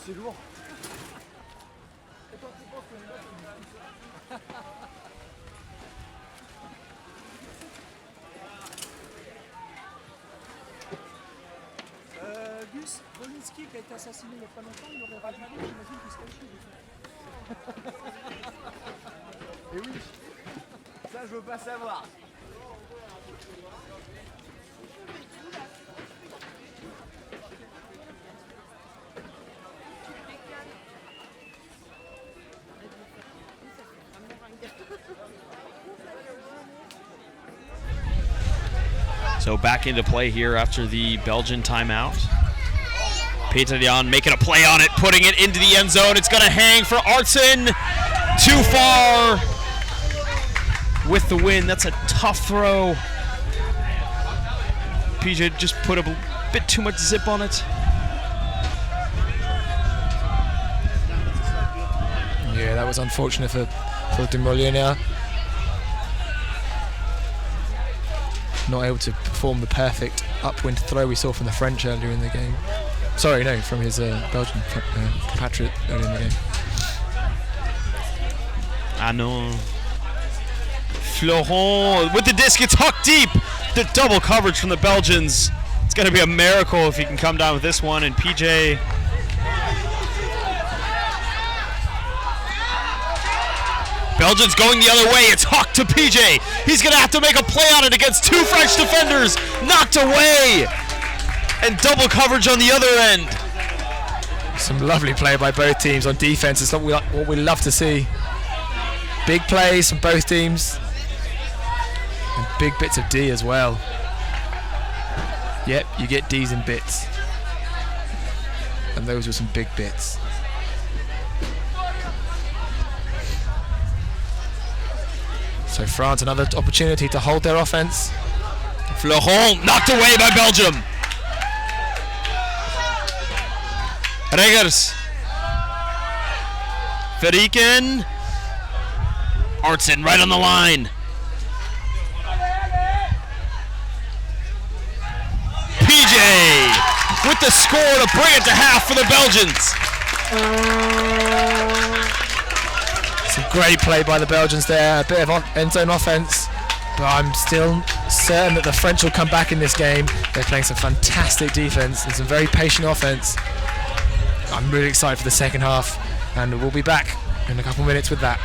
C'est lourd. Gus, Bolinski qui a été assassiné il n'y a pas longtemps, il aurait rajouté, j'imagine qu'il serait chaud. Et oui, ça je veux pas savoir. So back into play here after the Belgian timeout. Pieter-Jan making a play on it, putting it into the end zone. It's going to hang for Artson. Too far with the win. That's a tough throw. PJ just put a bit too much zip on it. Yeah, that was unfortunate for de Meulenade. Not able to perform the perfect upwind throw we saw from the French earlier in the game. Sorry, no, from his Belgian compatriot earlier in the game. I know. Florent with the disc, it's hucked deep. The double coverage from the Belgians. It's going to be a miracle if he can come down with this one. And PJ. Belgians going the other way. It's hucked to PJ. He's going to have to make a play on it against two French defenders. Knocked away. And double coverage on the other end. Some lovely play by both teams on defense. It's what we love to see. Big plays from both teams. And big bits of D as well. Yep, you get Ds in bits. And those were some big bits. So France, another opportunity to hold their offense. Florent knocked away by Belgium. Regers. Verrieken. Artson right on the line. with the score to bring it to half for the Belgians. Some great play by the Belgians there, a bit of end zone offense, but I'm still certain that the French will come back in this game. They're playing some fantastic defense and some very patient offense. I'm really excited for the second half, and we'll be back in a couple minutes with that.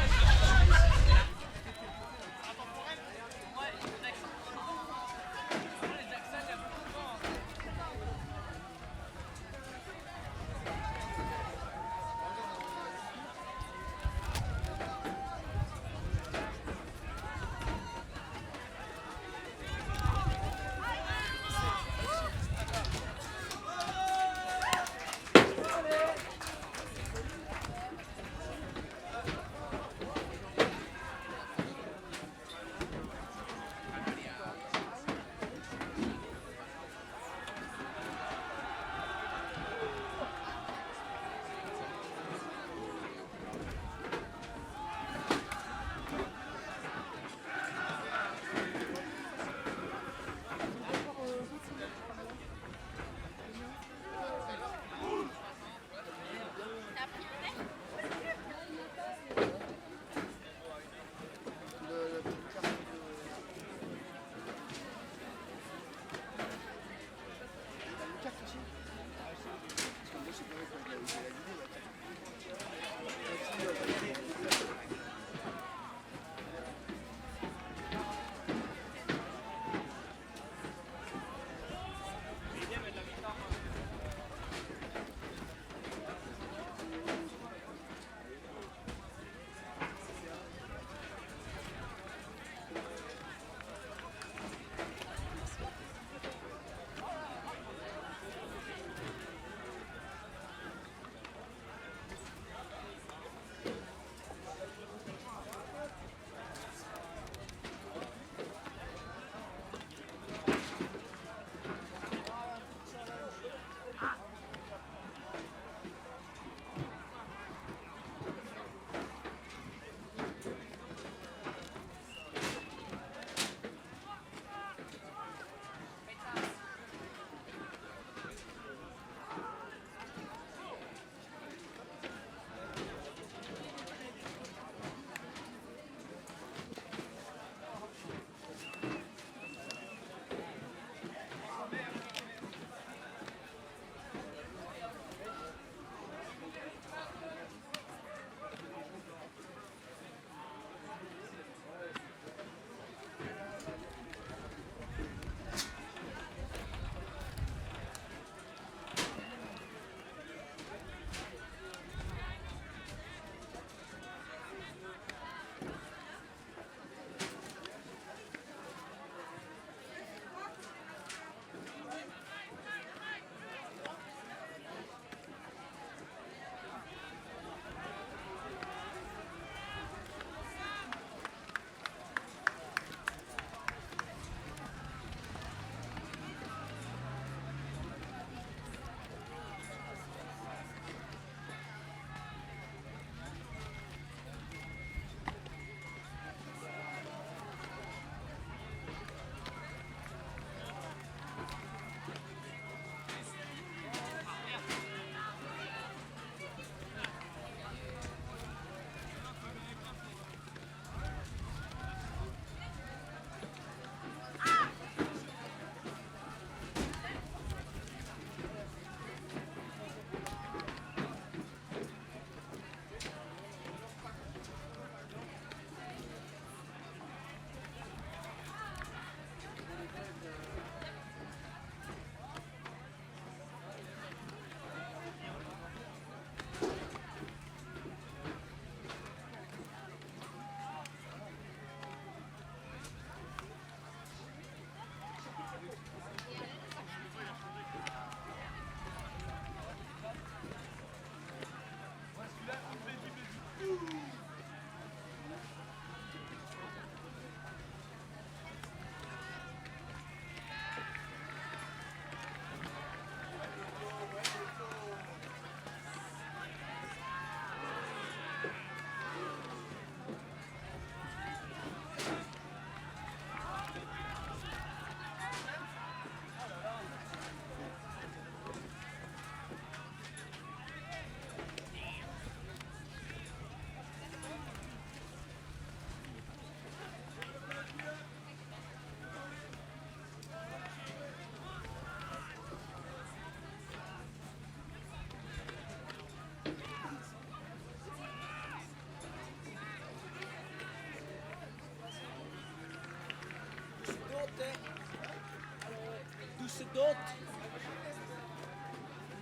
ze dood?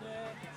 Nee.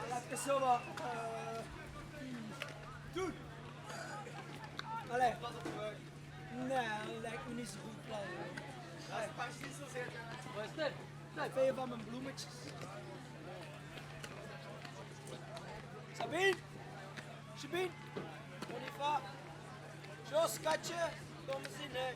Laten we zo wat doen. Allee. Nee, dat lijkt me niet zo goed plan. Wat is dit? Ik vind je van mijn bloemetjes. Sabine? Sabine? On y va. Jos, schatje. Kom eens in, hè.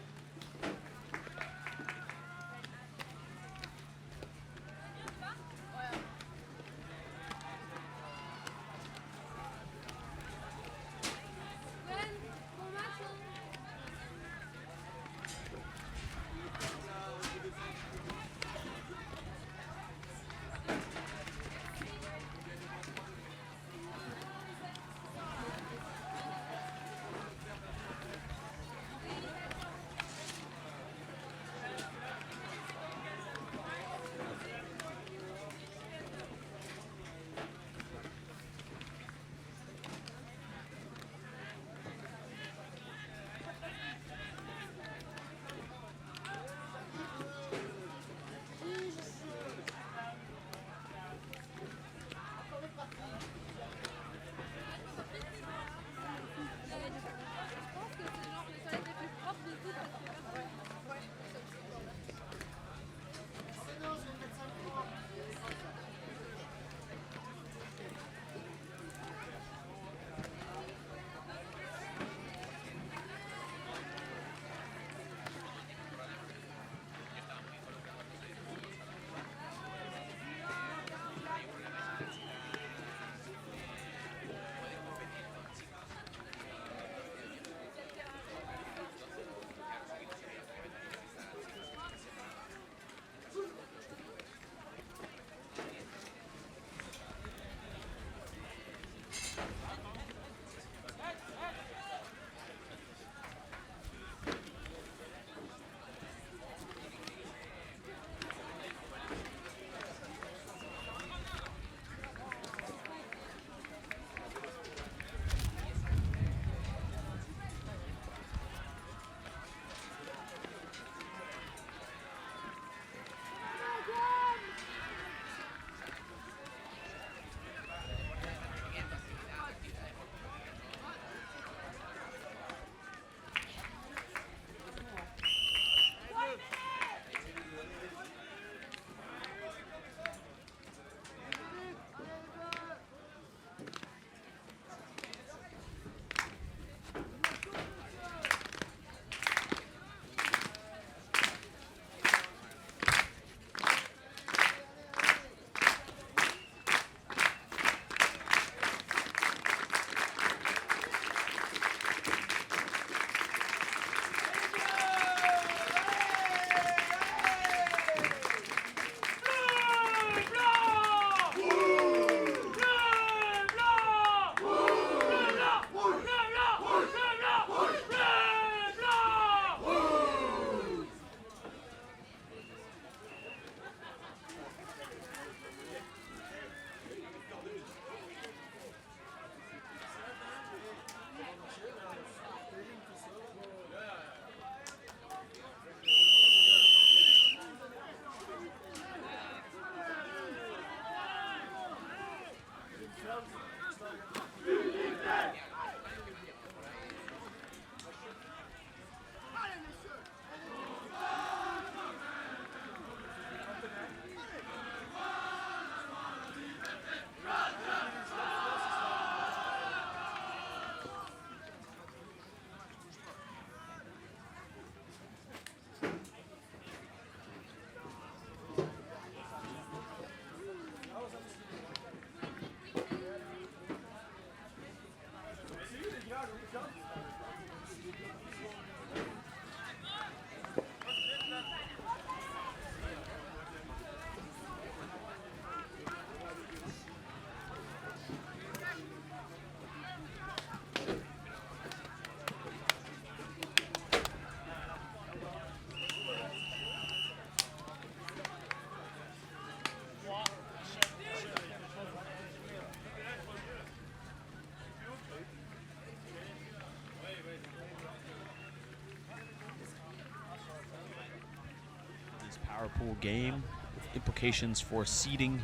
power pool game with implications for seeding.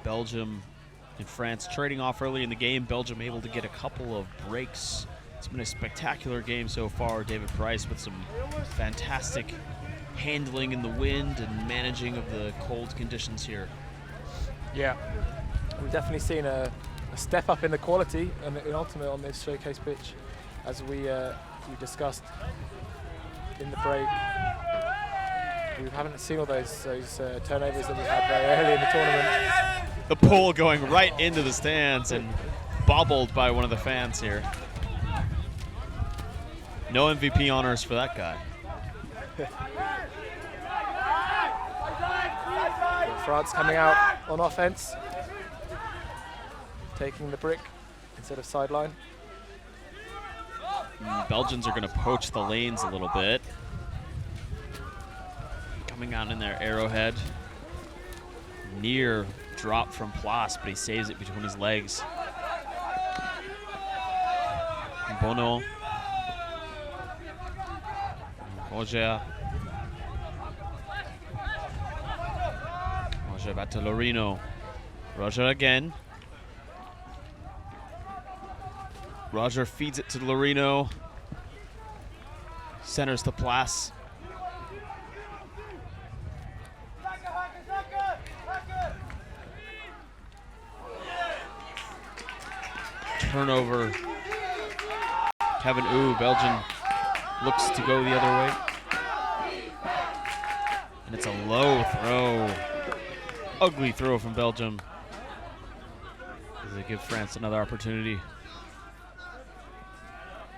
Belgium and France trading off early in the game. Belgium able to get a couple of breaks. It's been a spectacular game so far. David Price with some fantastic handling in the wind and managing of the cold conditions here. Yeah, we've definitely seen a step up in the quality and in ultimate on this showcase pitch, as we discussed in the break. We haven't seen all those turnovers that we had very early in the tournament. The pull going right into the stands and bobbled by one of the fans here. No MVP honors for that guy. France coming out on offense, taking the brick instead of sideline. Belgians are going to poach the lanes a little bit. Coming out in their arrowhead. Near drop from Plas, but he saves it between his legs. Bono. Roger. Roger back to Lorino. Roger again. Roger feeds it to Lorino. Centers to Plas. Turnover. Kevin Ooh, Belgium looks to go the other way. And it's a low throw. Ugly throw from Belgium. As they give France another opportunity.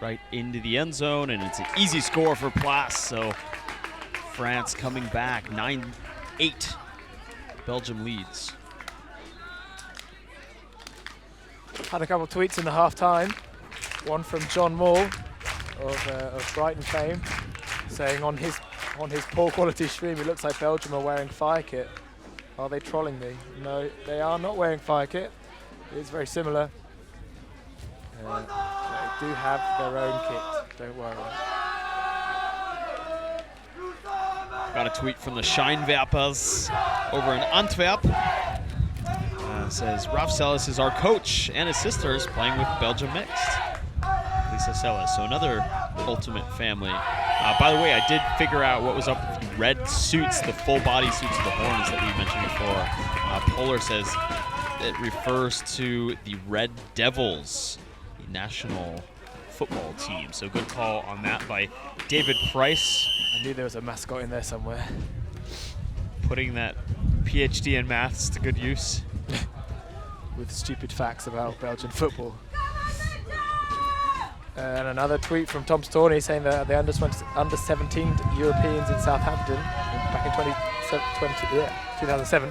Right into the end zone, and it's an easy score for Plas. So France coming back, 9-8. Belgium leads. Had a couple of tweets in the half-time. One from John Moore of Brighton fame, saying on his poor quality stream, it looks like Belgium are wearing fire kit. Are they trolling me? No, they are not wearing fire kit. It is very similar. They do have their own kit, don't worry. Got a tweet from the Scheinwerpers over in Antwerp. Says, Ralph Sellis is our coach, and his sister is playing with Belgium Mixed. Lisa Sellis, so another ultimate family. By the way, I did figure out what was up with the red suits, the full body suits of the Hornets that we mentioned before. Polar says it refers to the Red Devils, the national football team. So good call on that by David Price. I knew there was a mascot in there somewhere. Putting that PhD in maths to good use. With stupid facts about Belgian football. And another tweet from Tom Storney saying that the under-17 Europeans in Southampton back in 2007,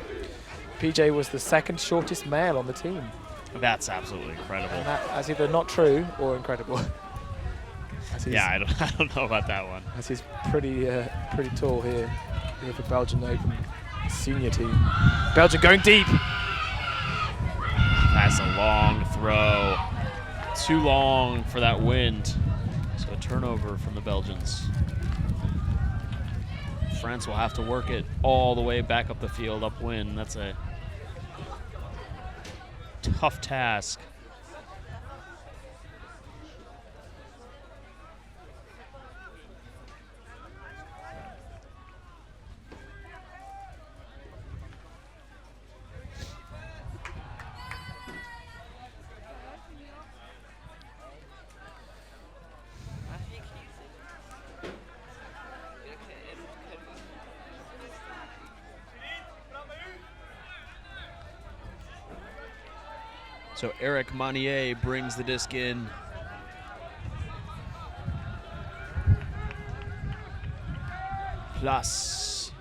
PJ was the second shortest male on the team. That's absolutely incredible. And that's either not true or incredible. Yeah, I don't know about that one. As he's pretty tall here for Belgian Open senior team. Belgium going deep. That's a long throw. Too long for that wind. So a turnover from the Belgians. France will have to work it all the way back up the field, upwind. That's a tough task. So Eric Manier brings the disc in. Plus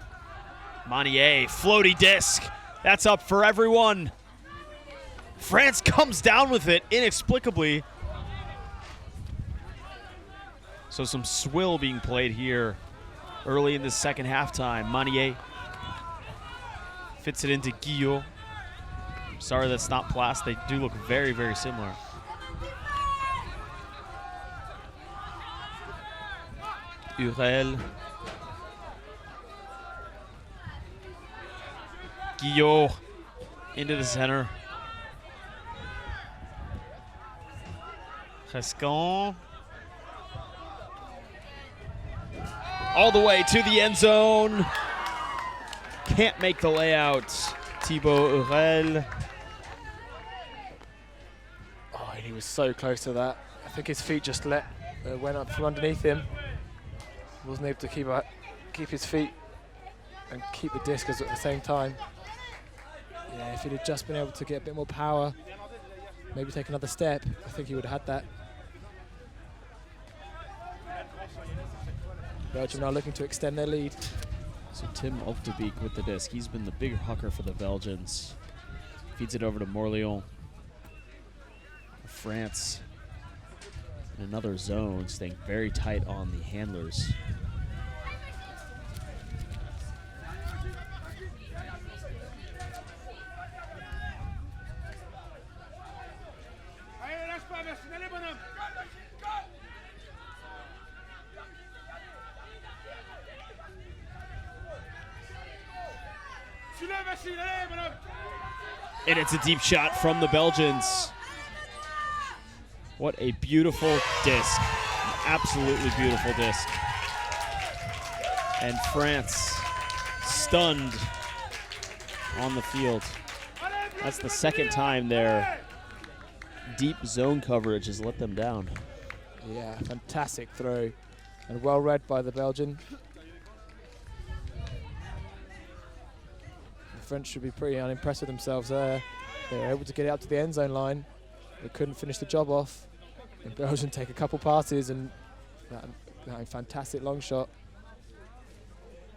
Manier, floaty disc. That's up for everyone. France comes down with it inexplicably. So some swill being played here early in the second halftime. Manier fits it into Guillot. Sorry that's not Plas. They do look very, very similar. Urel. Guillot into the center. Rescon. All the way to the end zone. Can't make the layout. Thibaut Hurel. Oh, and he was so close to that. I think his feet just went up from underneath him. Wasn't able to keep his feet and keep the disc at the same time. Yeah, if he'd have just been able to get a bit more power, maybe take another step, I think he would have had that. Belgium now looking to extend their lead. So Tim Optebeek with the disc. He's been the bigger hooker for the Belgians. Feeds it over to Morleon. France in another zone, staying very tight on the handlers. And it's a deep shot from the Belgians. What a beautiful disc. An absolutely beautiful disc. And France stunned on the field. That's the second time their deep zone coverage has let them down. Yeah, fantastic throw and well read by the Belgian. The French should be pretty unimpressed with themselves there. They were able to get it up to the end zone line. They couldn't finish the job off. And Belgium take a couple passes and that fantastic long shot,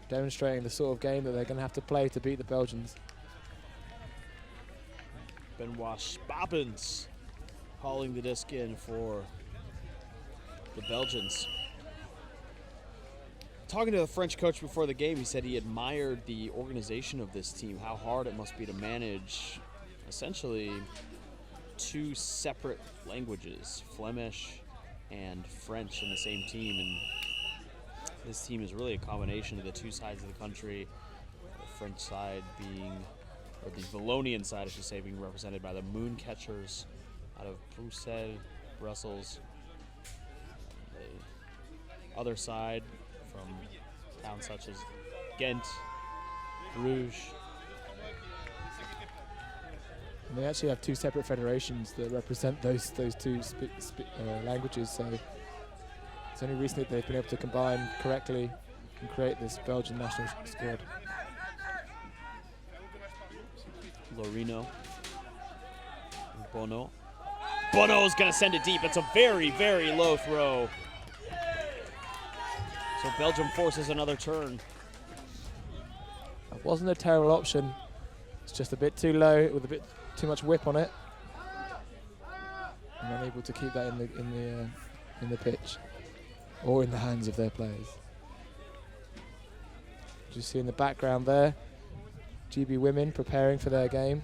demonstrating the sort of game that they're going to have to play to beat the Belgians. Benoit Spappens hauling the disc in for the Belgians. Talking to the French coach before the game, he said he admired the organization of this team, how hard it must be to manage essentially two separate languages, Flemish and French, in the same team. And this team is really a combination of the two sides of the country, the French side being, or the Wallonian side, I should say, being represented by the Mooncatchers out of Brussels. The other side from towns such as Ghent, Bruges. And they actually have two separate federations that represent those two languages. So it's only recently they've been able to combine correctly and create this Belgian national squad. Lorino. Bono. Bono's going to send it deep. It's a very, very low throw. So Belgium forces another turn. That wasn't a terrible option. It's just a bit too low with a bit too much whip on it, and unable to keep that in the pitch or in the hands of their players. You see in the background there, GB women preparing for their game.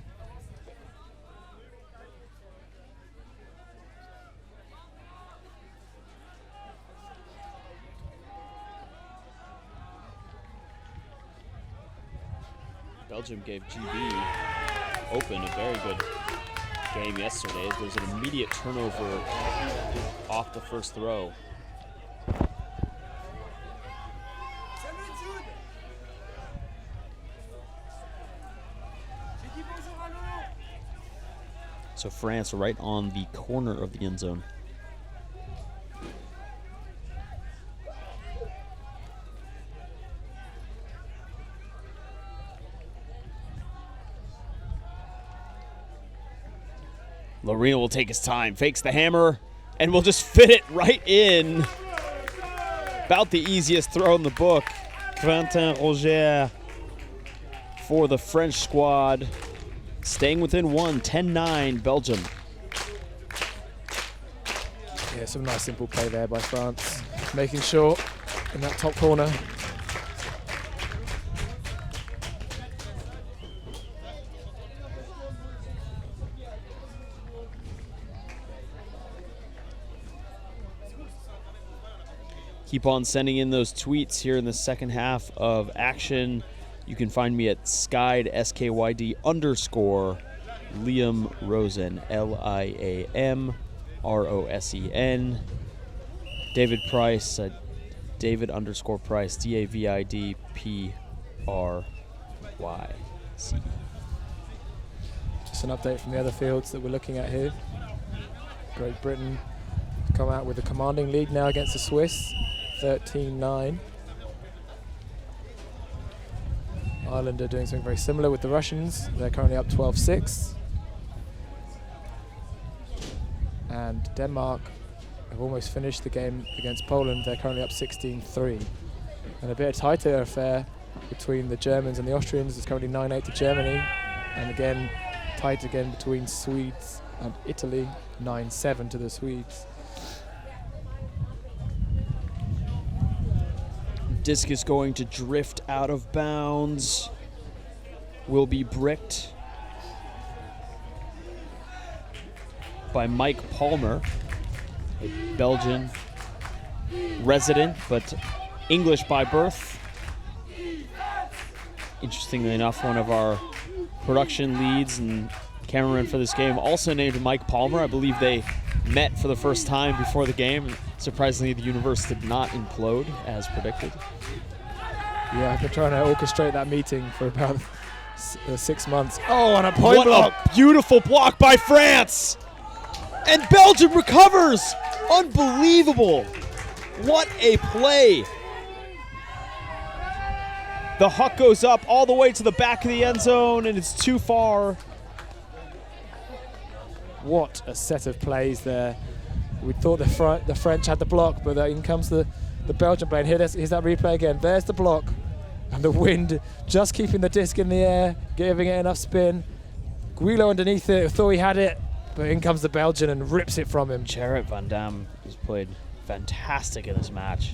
Belgium gave GB Open a very good game yesterday. There was an immediate turnover off the first throw. So France right on the corner of the end zone. Lorino will take his time, fakes the hammer, and will just fit it right in. About the easiest throw in the book. Quentin Roger for the French squad. Staying within one, 10-9 Belgium. Yeah, some nice simple play there by France. Making sure in that top corner. Keep on sending in those tweets here in the second half of action. You can find me at skyd, SKYD _ Liam Rosen, LIAM ROSEN. David Price, David _ Price, DAVID PRYC. Just an update from the other fields that we're looking at here. Great Britain come out with a commanding lead now against the Swiss, 13-9. Ireland are doing something very similar with the Russians. They're currently up 12-6. And Denmark have almost finished the game against Poland. They're currently up 16-3. And a bit of tighter affair between the Germans and the Austrians. It's currently 9-8 to Germany. And again, tight again between Swedes and Italy, 9-7 to the Swedes. Disc is going to drift out of bounds. Will be bricked by Mike Palmer, a Belgian resident, but English by birth. Interestingly enough, one of our production leads and cameraman for this game, also named Mike Palmer. I believe they met for the first time before the game. Surprisingly, the universe did not implode as predicted. Yeah, I've been trying to orchestrate that meeting for about 6 months. Oh, and a point block! What a beautiful block by France! And Belgium recovers! Unbelievable! What a play! The huck goes up all the way to the back of the end zone, and it's too far. What a set of plays there. We thought the French had the block, but in comes the Belgian play. And here's that replay again. There's the block. And the wind just keeping the disc in the air, giving it enough spin. Guilo underneath it, thought he had it, but in comes the Belgian and rips it from him. Gerrit Van Dam has played fantastic in this match.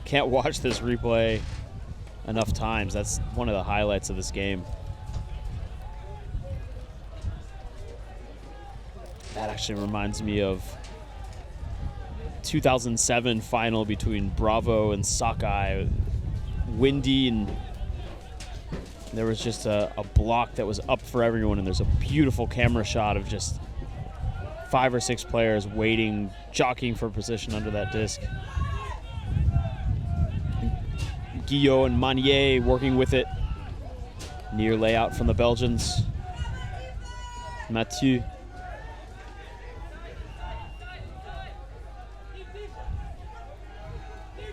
Can't watch this replay enough times. That's one of the highlights of this game. That actually reminds me of 2007 final between Bravo and Sakai. Windy, and there was just a block that was up for everyone, and there's a beautiful camera shot of just 5 or 6 players waiting, jockeying for position under that disc. Guillot and Manier working with it. Near layout from the Belgians. Mathieu.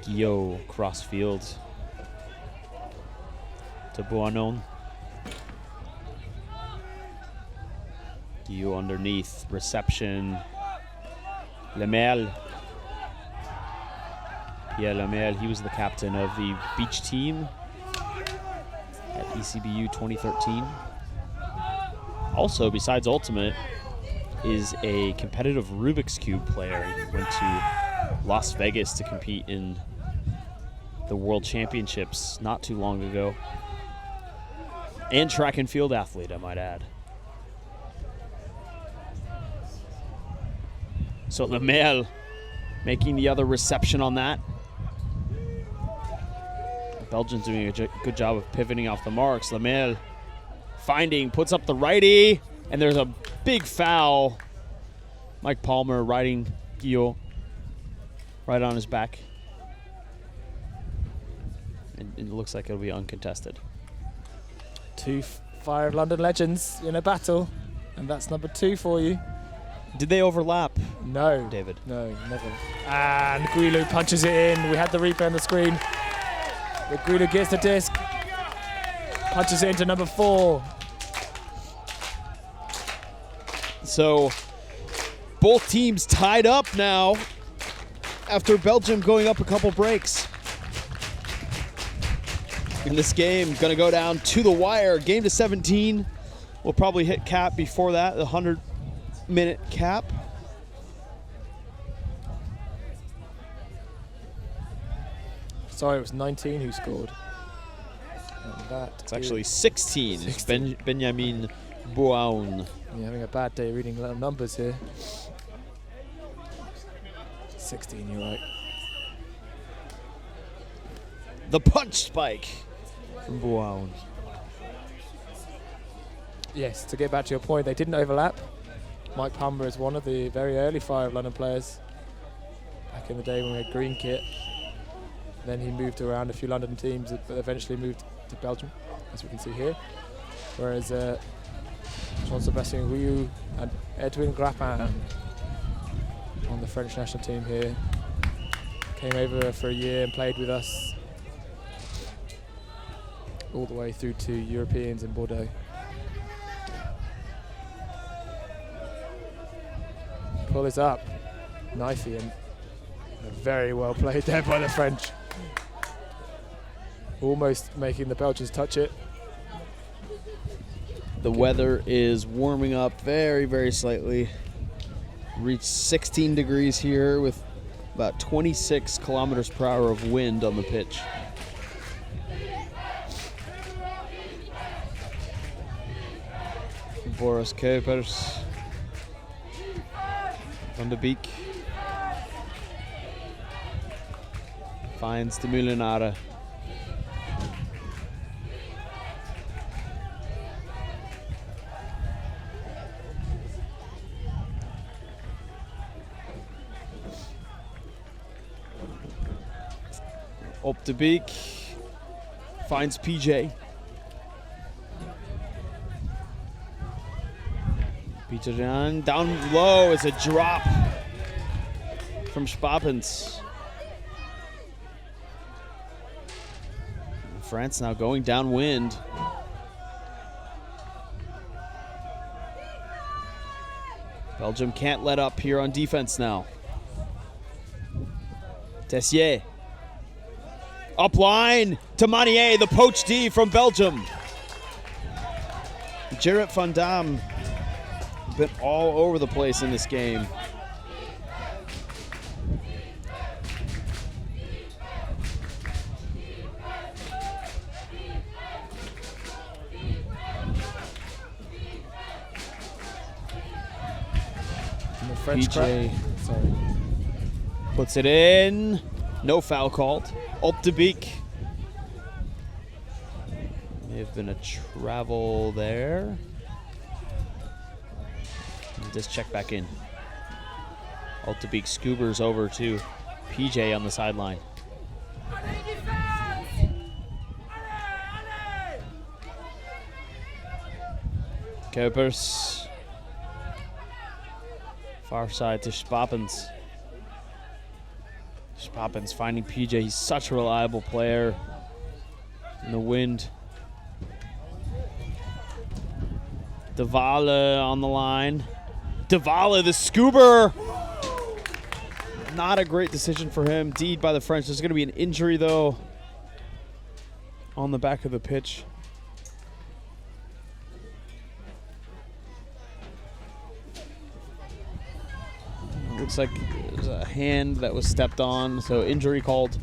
Guillot cross field to Boanon. Guillot underneath, reception. Lemel. Pierre Lemel, he was the captain of the beach team at ECBU 2013. Also, besides Ultimate, is a competitive Rubik's Cube player. He went to Las Vegas to compete in the World Championships not too long ago. And track and field athlete, I might add. So Lemel making the other reception on that. The Belgians doing a good job of pivoting off the marks. Lemel finding, puts up the righty, and there's a big foul. Mike Palmer riding Guillot right on his back. And it looks like it'll be uncontested. 2 Fire of London legends in a battle, and that's number 2 for you. Did they overlap? No. David? No, never. And Guilou punches it in. We had the replay on the screen. But Guilou gets the disc, punches it into number 4. So both teams tied up now after Belgium going up a couple breaks. In this game, gonna go down to the wire. Game to 17. We'll probably hit cap before that, the 100-minute cap. Sorry, it was 19 who scored. And that It's actually 16. It's Benjamin Boaun. You're having a bad day reading little numbers here. 16, you're right. The punch spike. from Boaun. Yes, to get back to your point, they didn't overlap. Mike Palmer is one of the very early Fire of London players. Back in the day when we had green kit. Then he moved around a few London teams, but eventually moved to Belgium, as we can see here. Whereas Jean-Sébastien Gouillou and Edwin Grappin on the French national team here came over for a year and played with us all the way through to Europeans in Bordeaux. Pull this up, knifey, and very well played there by the French. Almost making the Belgians touch it. The weather is warming up very, very slightly. Reached 16 degrees here with about 26 kilometers per hour of wind on the pitch. Boris Kuipers. Van de Beek. Finds de Moulinare. Op de Beek finds PJ. Peter Jan down low. It's a drop from Spapens. France now going downwind. Belgium can't let up here on defense now. Tessier. Up line to Manier, the poach D from Belgium. Gerrit van Dam been all over the place in this game. PJ puts it in. No foul called. Op de Beek. May have been a travel there. Just check back in. Op de Beek scoobers over to PJ on the sideline. Kuipers. Far side to Spapens. Spapens finding PJ. He's such a reliable player in the wind. De Walle on the line. De Walle, the scuba. Not a great decision for him. D'd by the French. There's going to be an injury, though, on the back of the pitch. Looks like there's a hand that was stepped on, so injury called.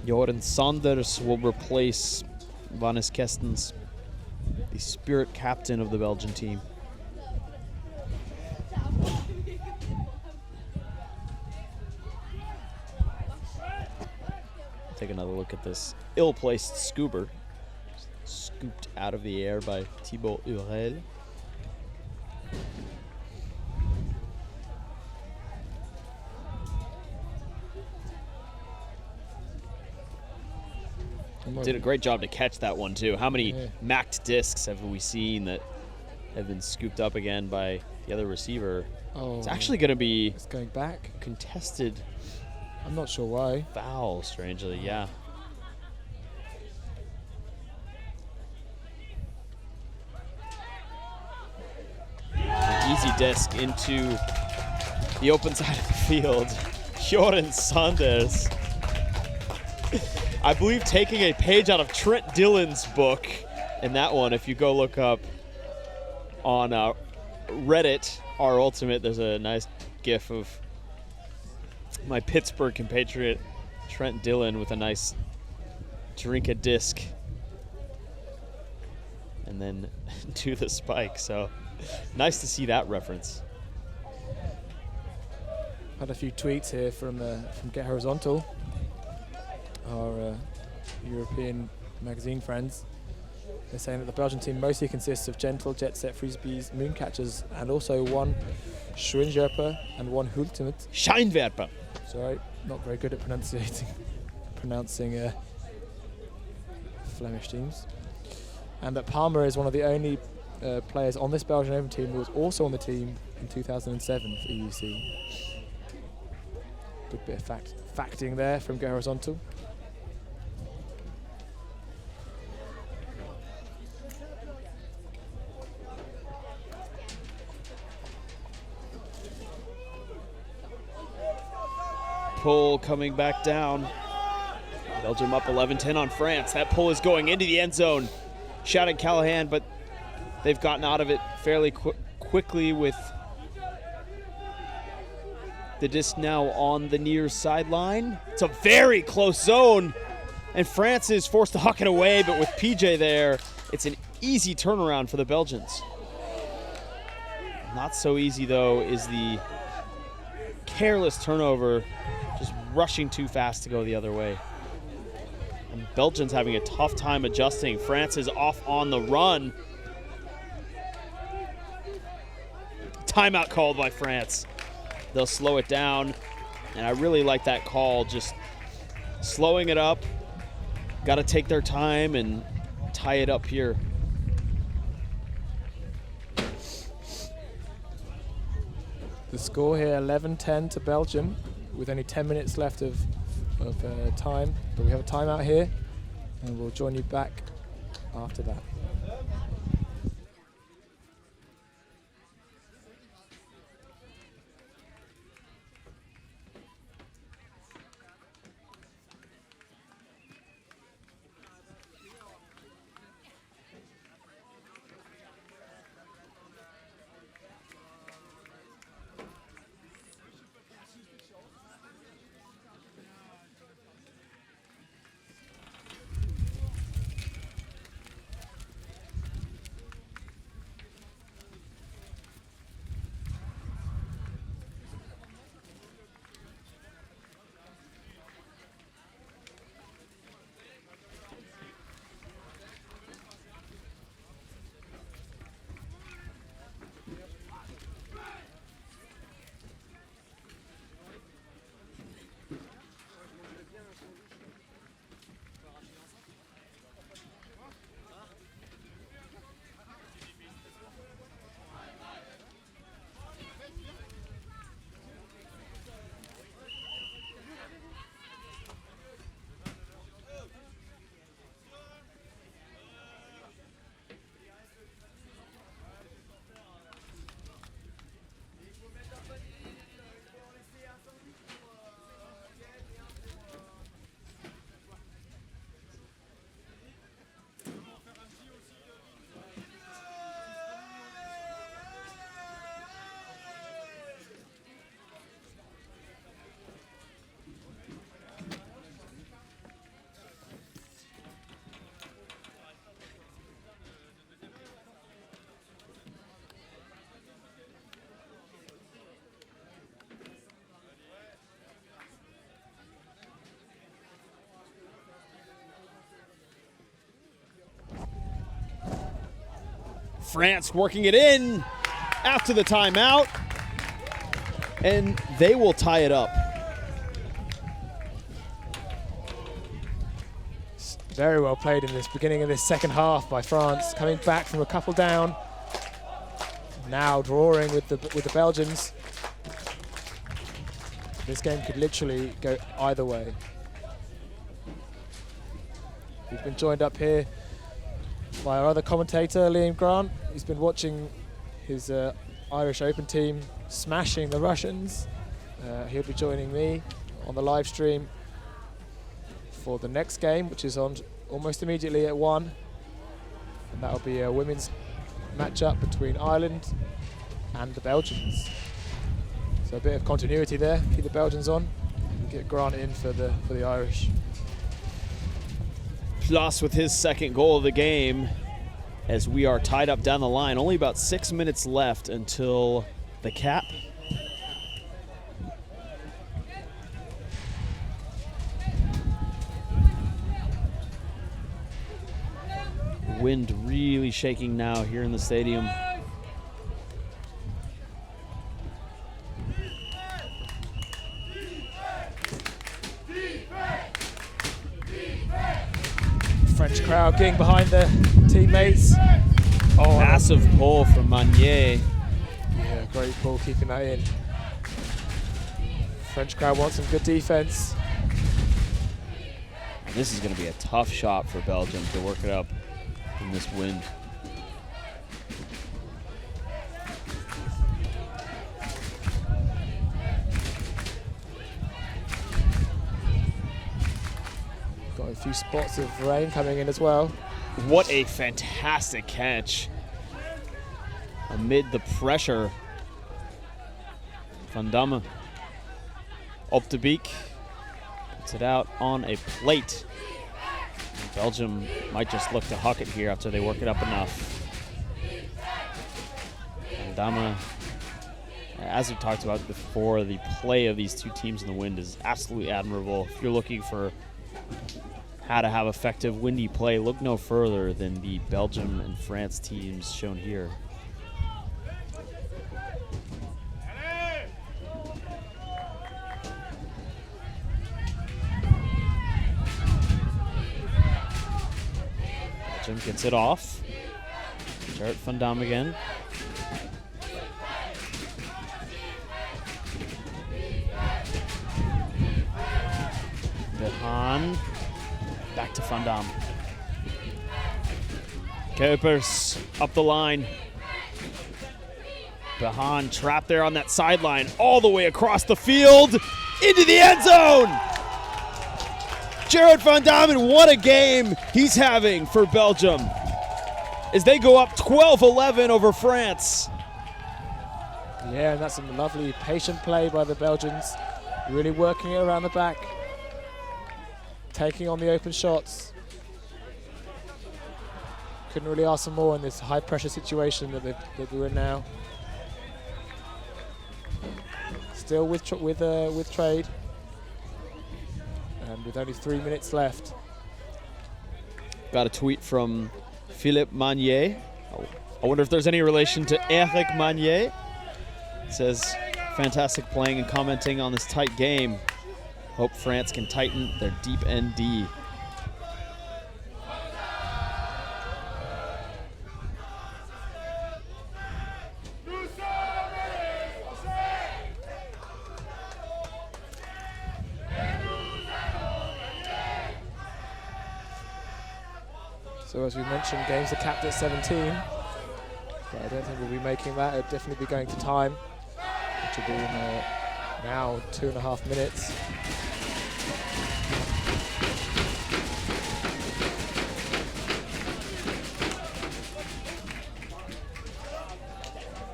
Joran Sanders will replace Vannes Kestens, the spirit captain of the Belgian team. Take another look at this ill-placed scooper. Scooped out of the air by Thibaut Hurel. Did a great job to catch that one, too. How many macked discs have we seen that have been scooped up again by the other receiver? Oh, it's actually going to be it's going back. Contested. I'm not sure why. Foul, strangely, yeah. An easy disc into the open side of the field. Joran Sanders. I believe taking a page out of Trent Dillon's book in that one. If you go look up on Reddit, our ultimate, there's a nice gif of my Pittsburgh compatriot Trent Dillon with a nice drink a disc and then do the spike. So nice to see that reference. Had a few tweets here from Get Horizontal. our European magazine friends. They're saying that the Belgian team mostly consists of gentle, jet-set frisbees, mooncatchers, and also one Schwinwerper and one Ultimate. Scheinwerper. Sorry, not very good at pronouncing Flemish teams. And that Palmer is one of the only players on this Belgian Open team who was also on the team in 2007 for EUC. Good bit of facting there from Go Horizontal. Pull coming back down. Belgium up 11-10 on France. That pull is going into the end zone. Shouted Callahan, but they've gotten out of it fairly quickly with the disc now on the near sideline. It's a very close zone, and France is forced to huck it away, but with PJ there, it's an easy turnaround for the Belgians. Not so easy, though, is the careless turnover, just rushing too fast to go the other way. And Belgians having a tough time adjusting. France is off on the run. Timeout called by France. They'll slow it down, and I really like that call, just slowing it up. Got to take their time and tie it up here. The score here, 11-10 to Belgium, with only 10 minutes left of time. But we have a timeout here, and we'll join you back after that. France working it in after the timeout, and they will tie it up. Very well played in this beginning of this second half by France, coming back from a couple down. Now drawing with the Belgians. This game could literally go either way. We've been joined up here by our other commentator, Liam Grant. He's been watching his Irish Open team smashing the Russians. He'll be joining me on the live stream for the next game, which is on almost immediately at 1. And that'll be a women's matchup between Ireland and the Belgians. So a bit of continuity there. Keep the Belgians on, get Grant in for the Irish. Plus with his second goal of the game, as we are tied up down the line. Only about 6 minutes left until the cap. wind really shaking now here in the stadium. French crowd getting behind their teammates. Oh, Massive pull from Manier. yeah, great ball keeping that in. French crowd wants some good defense. This is going to be a tough shot for Belgium to work it up in this wind. Got a few spots of rain coming in as well. What a fantastic catch amid the pressure. Van Damme op de beak, puts it out on a plate. And Belgium might just look to huck it here after they work it up enough. Van Damme, as we talked about before, the play of these two teams in the wind is absolutely admirable. If you're looking for how to have effective windy play, look no further than the Belgium and France teams shown here. Belgium gets it off. Gerrit Van Damme again. Behan. Back to Van Damme. Kuipers up the line. Behan trapped there on that sideline, all the way across the field, into the end zone. Gerrit Van Damme, what a game he's having for Belgium as they go up 12-11 over France. Yeah, and that's some lovely patient play by the Belgians. Really working it around the back. Taking on the open shots. Couldn't really ask for more in this high pressure situation that we're in now. Still with trade, and with only 3 minutes left. Got a tweet from Philippe Manier. I wonder if there's any relation to Eric Manier. It says, fantastic playing and commenting on this tight game. Hope France can tighten their deep end D. So as we mentioned, games are capped at 17. But I don't think we'll be making that. It'll definitely be going to time, which will be in now 2.5 minutes.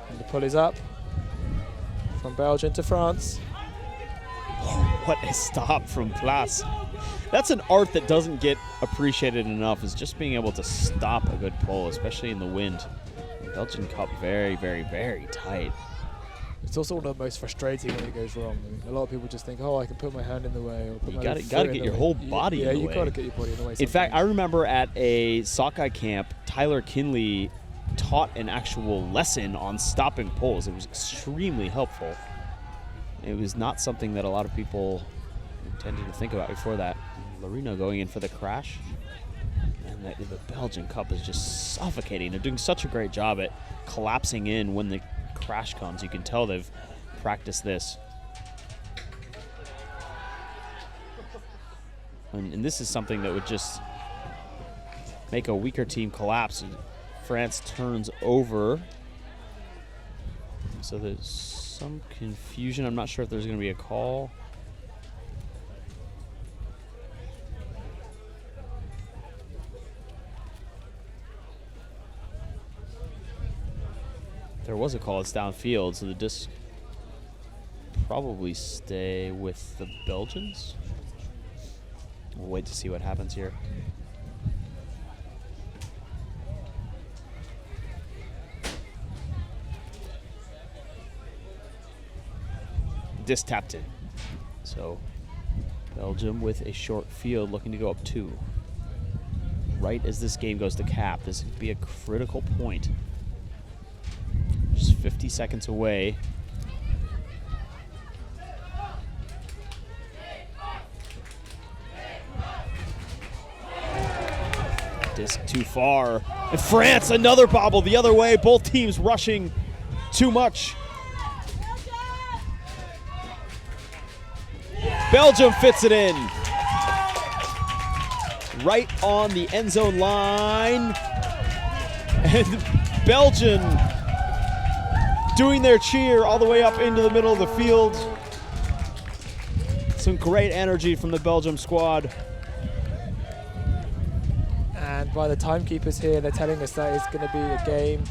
And the pull is up from Belgium to France. What a stop from Klaas. That's an art that doesn't get appreciated enough, is just being able to stop a good pull, especially in the wind. The Belgian Cup very, very, very tight. It's also one of the most frustrating when it goes wrong. I mean, a lot of people just think, oh, I can put my hand in the way. Or put You my gotta foot in get the your way. whole body in the way. Yeah, you gotta get your body in the way. In fact, I sometimes. remember at a sockeye camp, Tyler Kinley taught an actual lesson on stopping pulls. It was extremely helpful. It was not something that a lot of people tended to think about before that. Lorino going in for the crash. And the Belgian Cup is just suffocating. They're doing such a great job at collapsing in when the crash comes. You can tell they've practiced this. And this is something that would just make a weaker team collapse. France turns over. So there's some confusion. I'm not sure if there's going to be a call. There was a call. It's downfield, so the disc probably stay with the Belgians. We'll wait to see what happens here. Disc tapped in. So Belgium with a short field looking to go up 2. right as this game goes to cap. This could be a critical point. Just 50 seconds away. Disc too far. And France, another bobble the other way. Both teams rushing too much. Belgium fits it in. Right on the end zone line. And Belgium doing their cheer all the way up into the middle of the field. Some great energy from the Belgium squad. And by the timekeepers here, they're telling us that it's going to be a game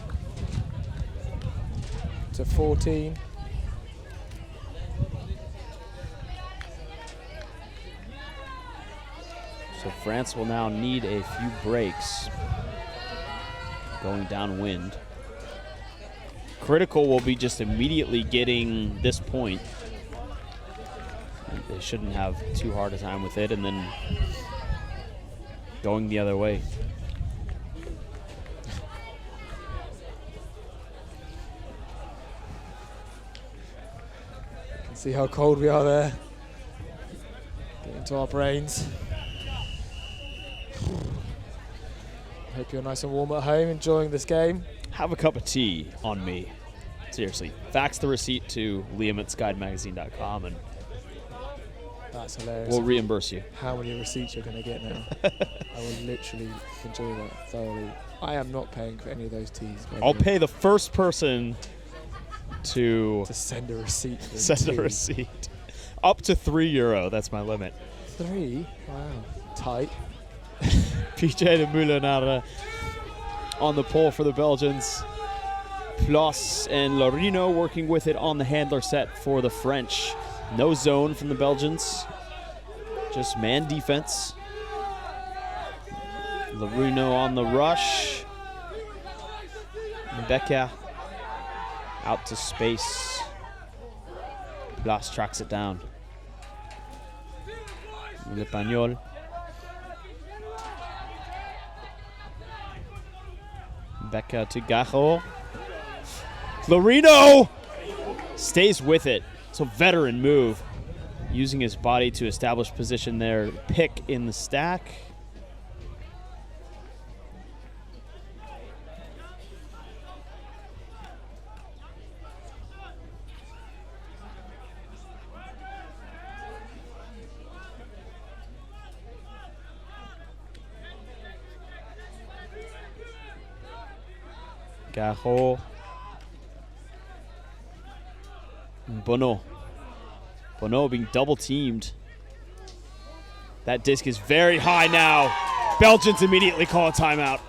to 14. So France will now need a few breaks going downwind. Critical will be just immediately getting this point. They shouldn't have too hard a time with it, and then going the other way. You can see how cold we are there. Getting to our brains. Hope you're nice and warm at home, enjoying this game. Have a cup of tea on me. Seriously. Fax the receipt to liam@skydmagazine.com and That's hilarious. we'll reimburse you. How many receipts you're going to get now. I will literally enjoy that thoroughly. I am not paying for any of those teas. by the I'll way. pay the first person to To send a receipt. for send a tea. receipt. Up to €3, that's my limit. 3? Wow. Tight. PJ de Moulinard on the pole for the Belgians. Plos and Lorino working with it on the handler set for the French. No zone from the Belgians. Just man defense. Lorino on the rush. Becca out to space. Plos tracks it down. Le Pagnol. Becca to Gajo. Lorino stays with it. So veteran move. Using his body to establish position there. Pick in the stack. Gajo. Bono. Bono being double teamed. That disc is very high now. Belgians immediately call a timeout.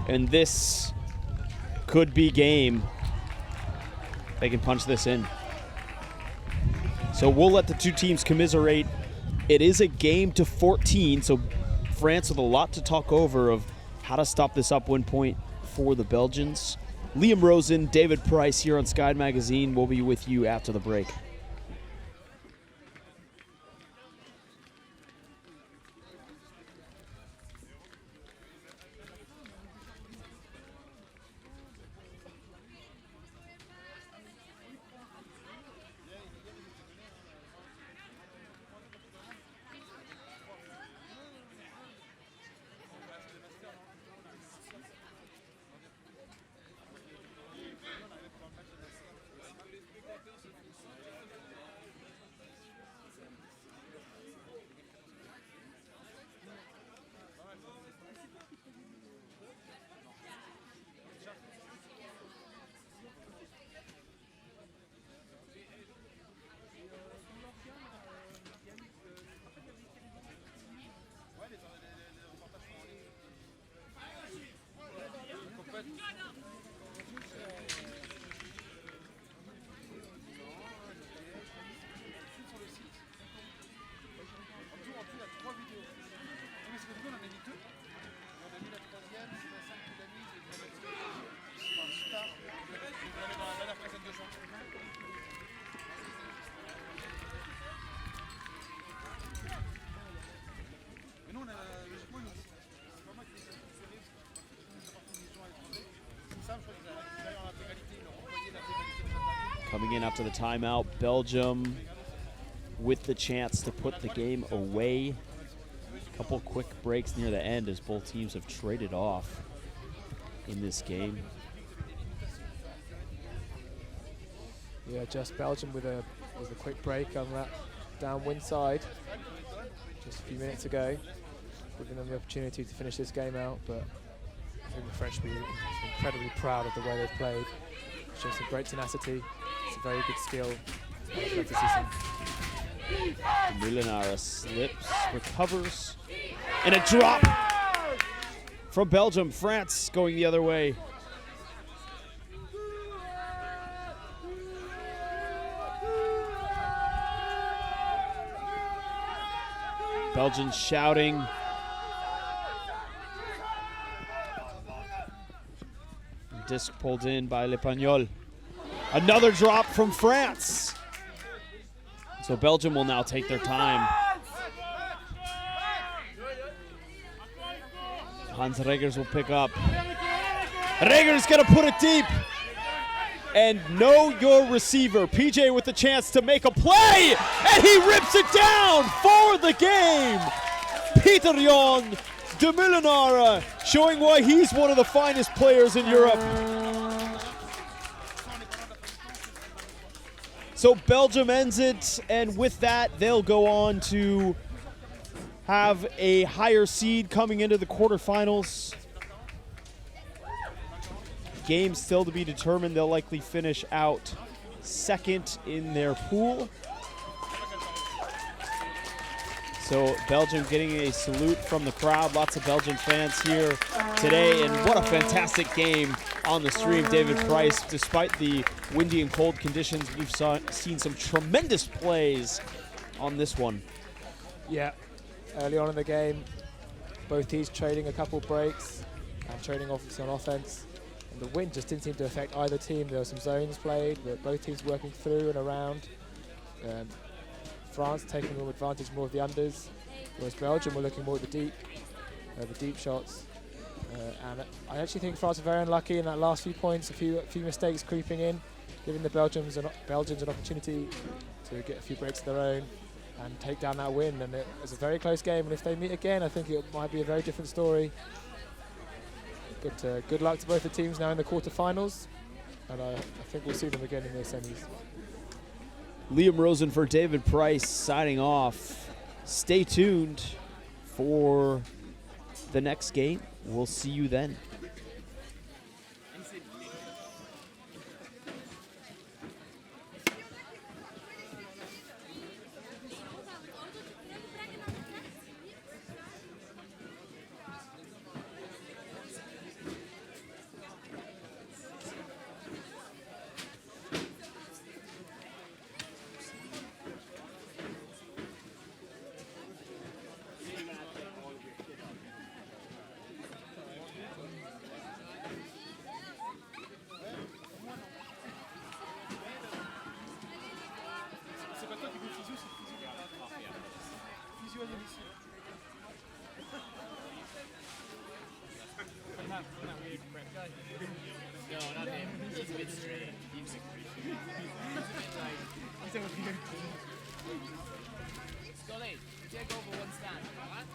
And this could be game. They can punch this in. So we'll let the two teams commiserate. It is a game to 14, so France with a lot to talk over of how to stop this up 1 point for the Belgians. Liam Rosen, David Price here on Sky Magazine. We'll be with you after the break. Coming in after the timeout, Belgium with the chance to put the game away. A couple quick breaks near the end as both teams have traded off in this game. Yeah, just Belgium with a quick break on that downwind side just a few minutes ago, giving them the opportunity to finish this game out. But I think the French will be incredibly proud of the way they've played. Shows some great tenacity. It's a very good skill. Athleticism. Molinara slips, recovers, and a drop from Belgium. France going the other way. Belgians shouting. Disc pulled in by Lepagnol. Another drop from France. So Belgium will now take their time. Hans Regers will pick up. Regers gonna put it deep. And know your receiver. PJ with the chance to make a play, and he rips it down for the game. Peter Jan de Molinara showing why he's one of the finest players in Europe. So Belgium ends it, and with that, they'll go on to have a higher seed coming into the quarterfinals. Game still to be determined. They'll likely finish out second in their pool. So Belgium getting a salute from the crowd. Lots of Belgian fans here today, and what a fantastic game on the stream. David Price, despite the windy and cold conditions, we've seen some tremendous plays on this one. Yeah, early on in the game, both teams trading a couple breaks and trading off on offense. And the wind just didn't seem to affect either team. There were some zones played, but both teams working through and around. France taking more advantage more of the unders, whereas Belgium were looking more at the deep shots. And I actually think France are very unlucky in that last few points. A few mistakes creeping in, giving the Belgians an opportunity to get a few breaks of their own and take down that win. And it was a very close game. And if they meet again, I think it might be a very different story. But good luck to both the teams now in the quarterfinals, and I think we'll see them again in the semis. Liam Rosen for David Price signing off. Stay tuned for the next game. We'll see you then. Scully, take over one stand. What?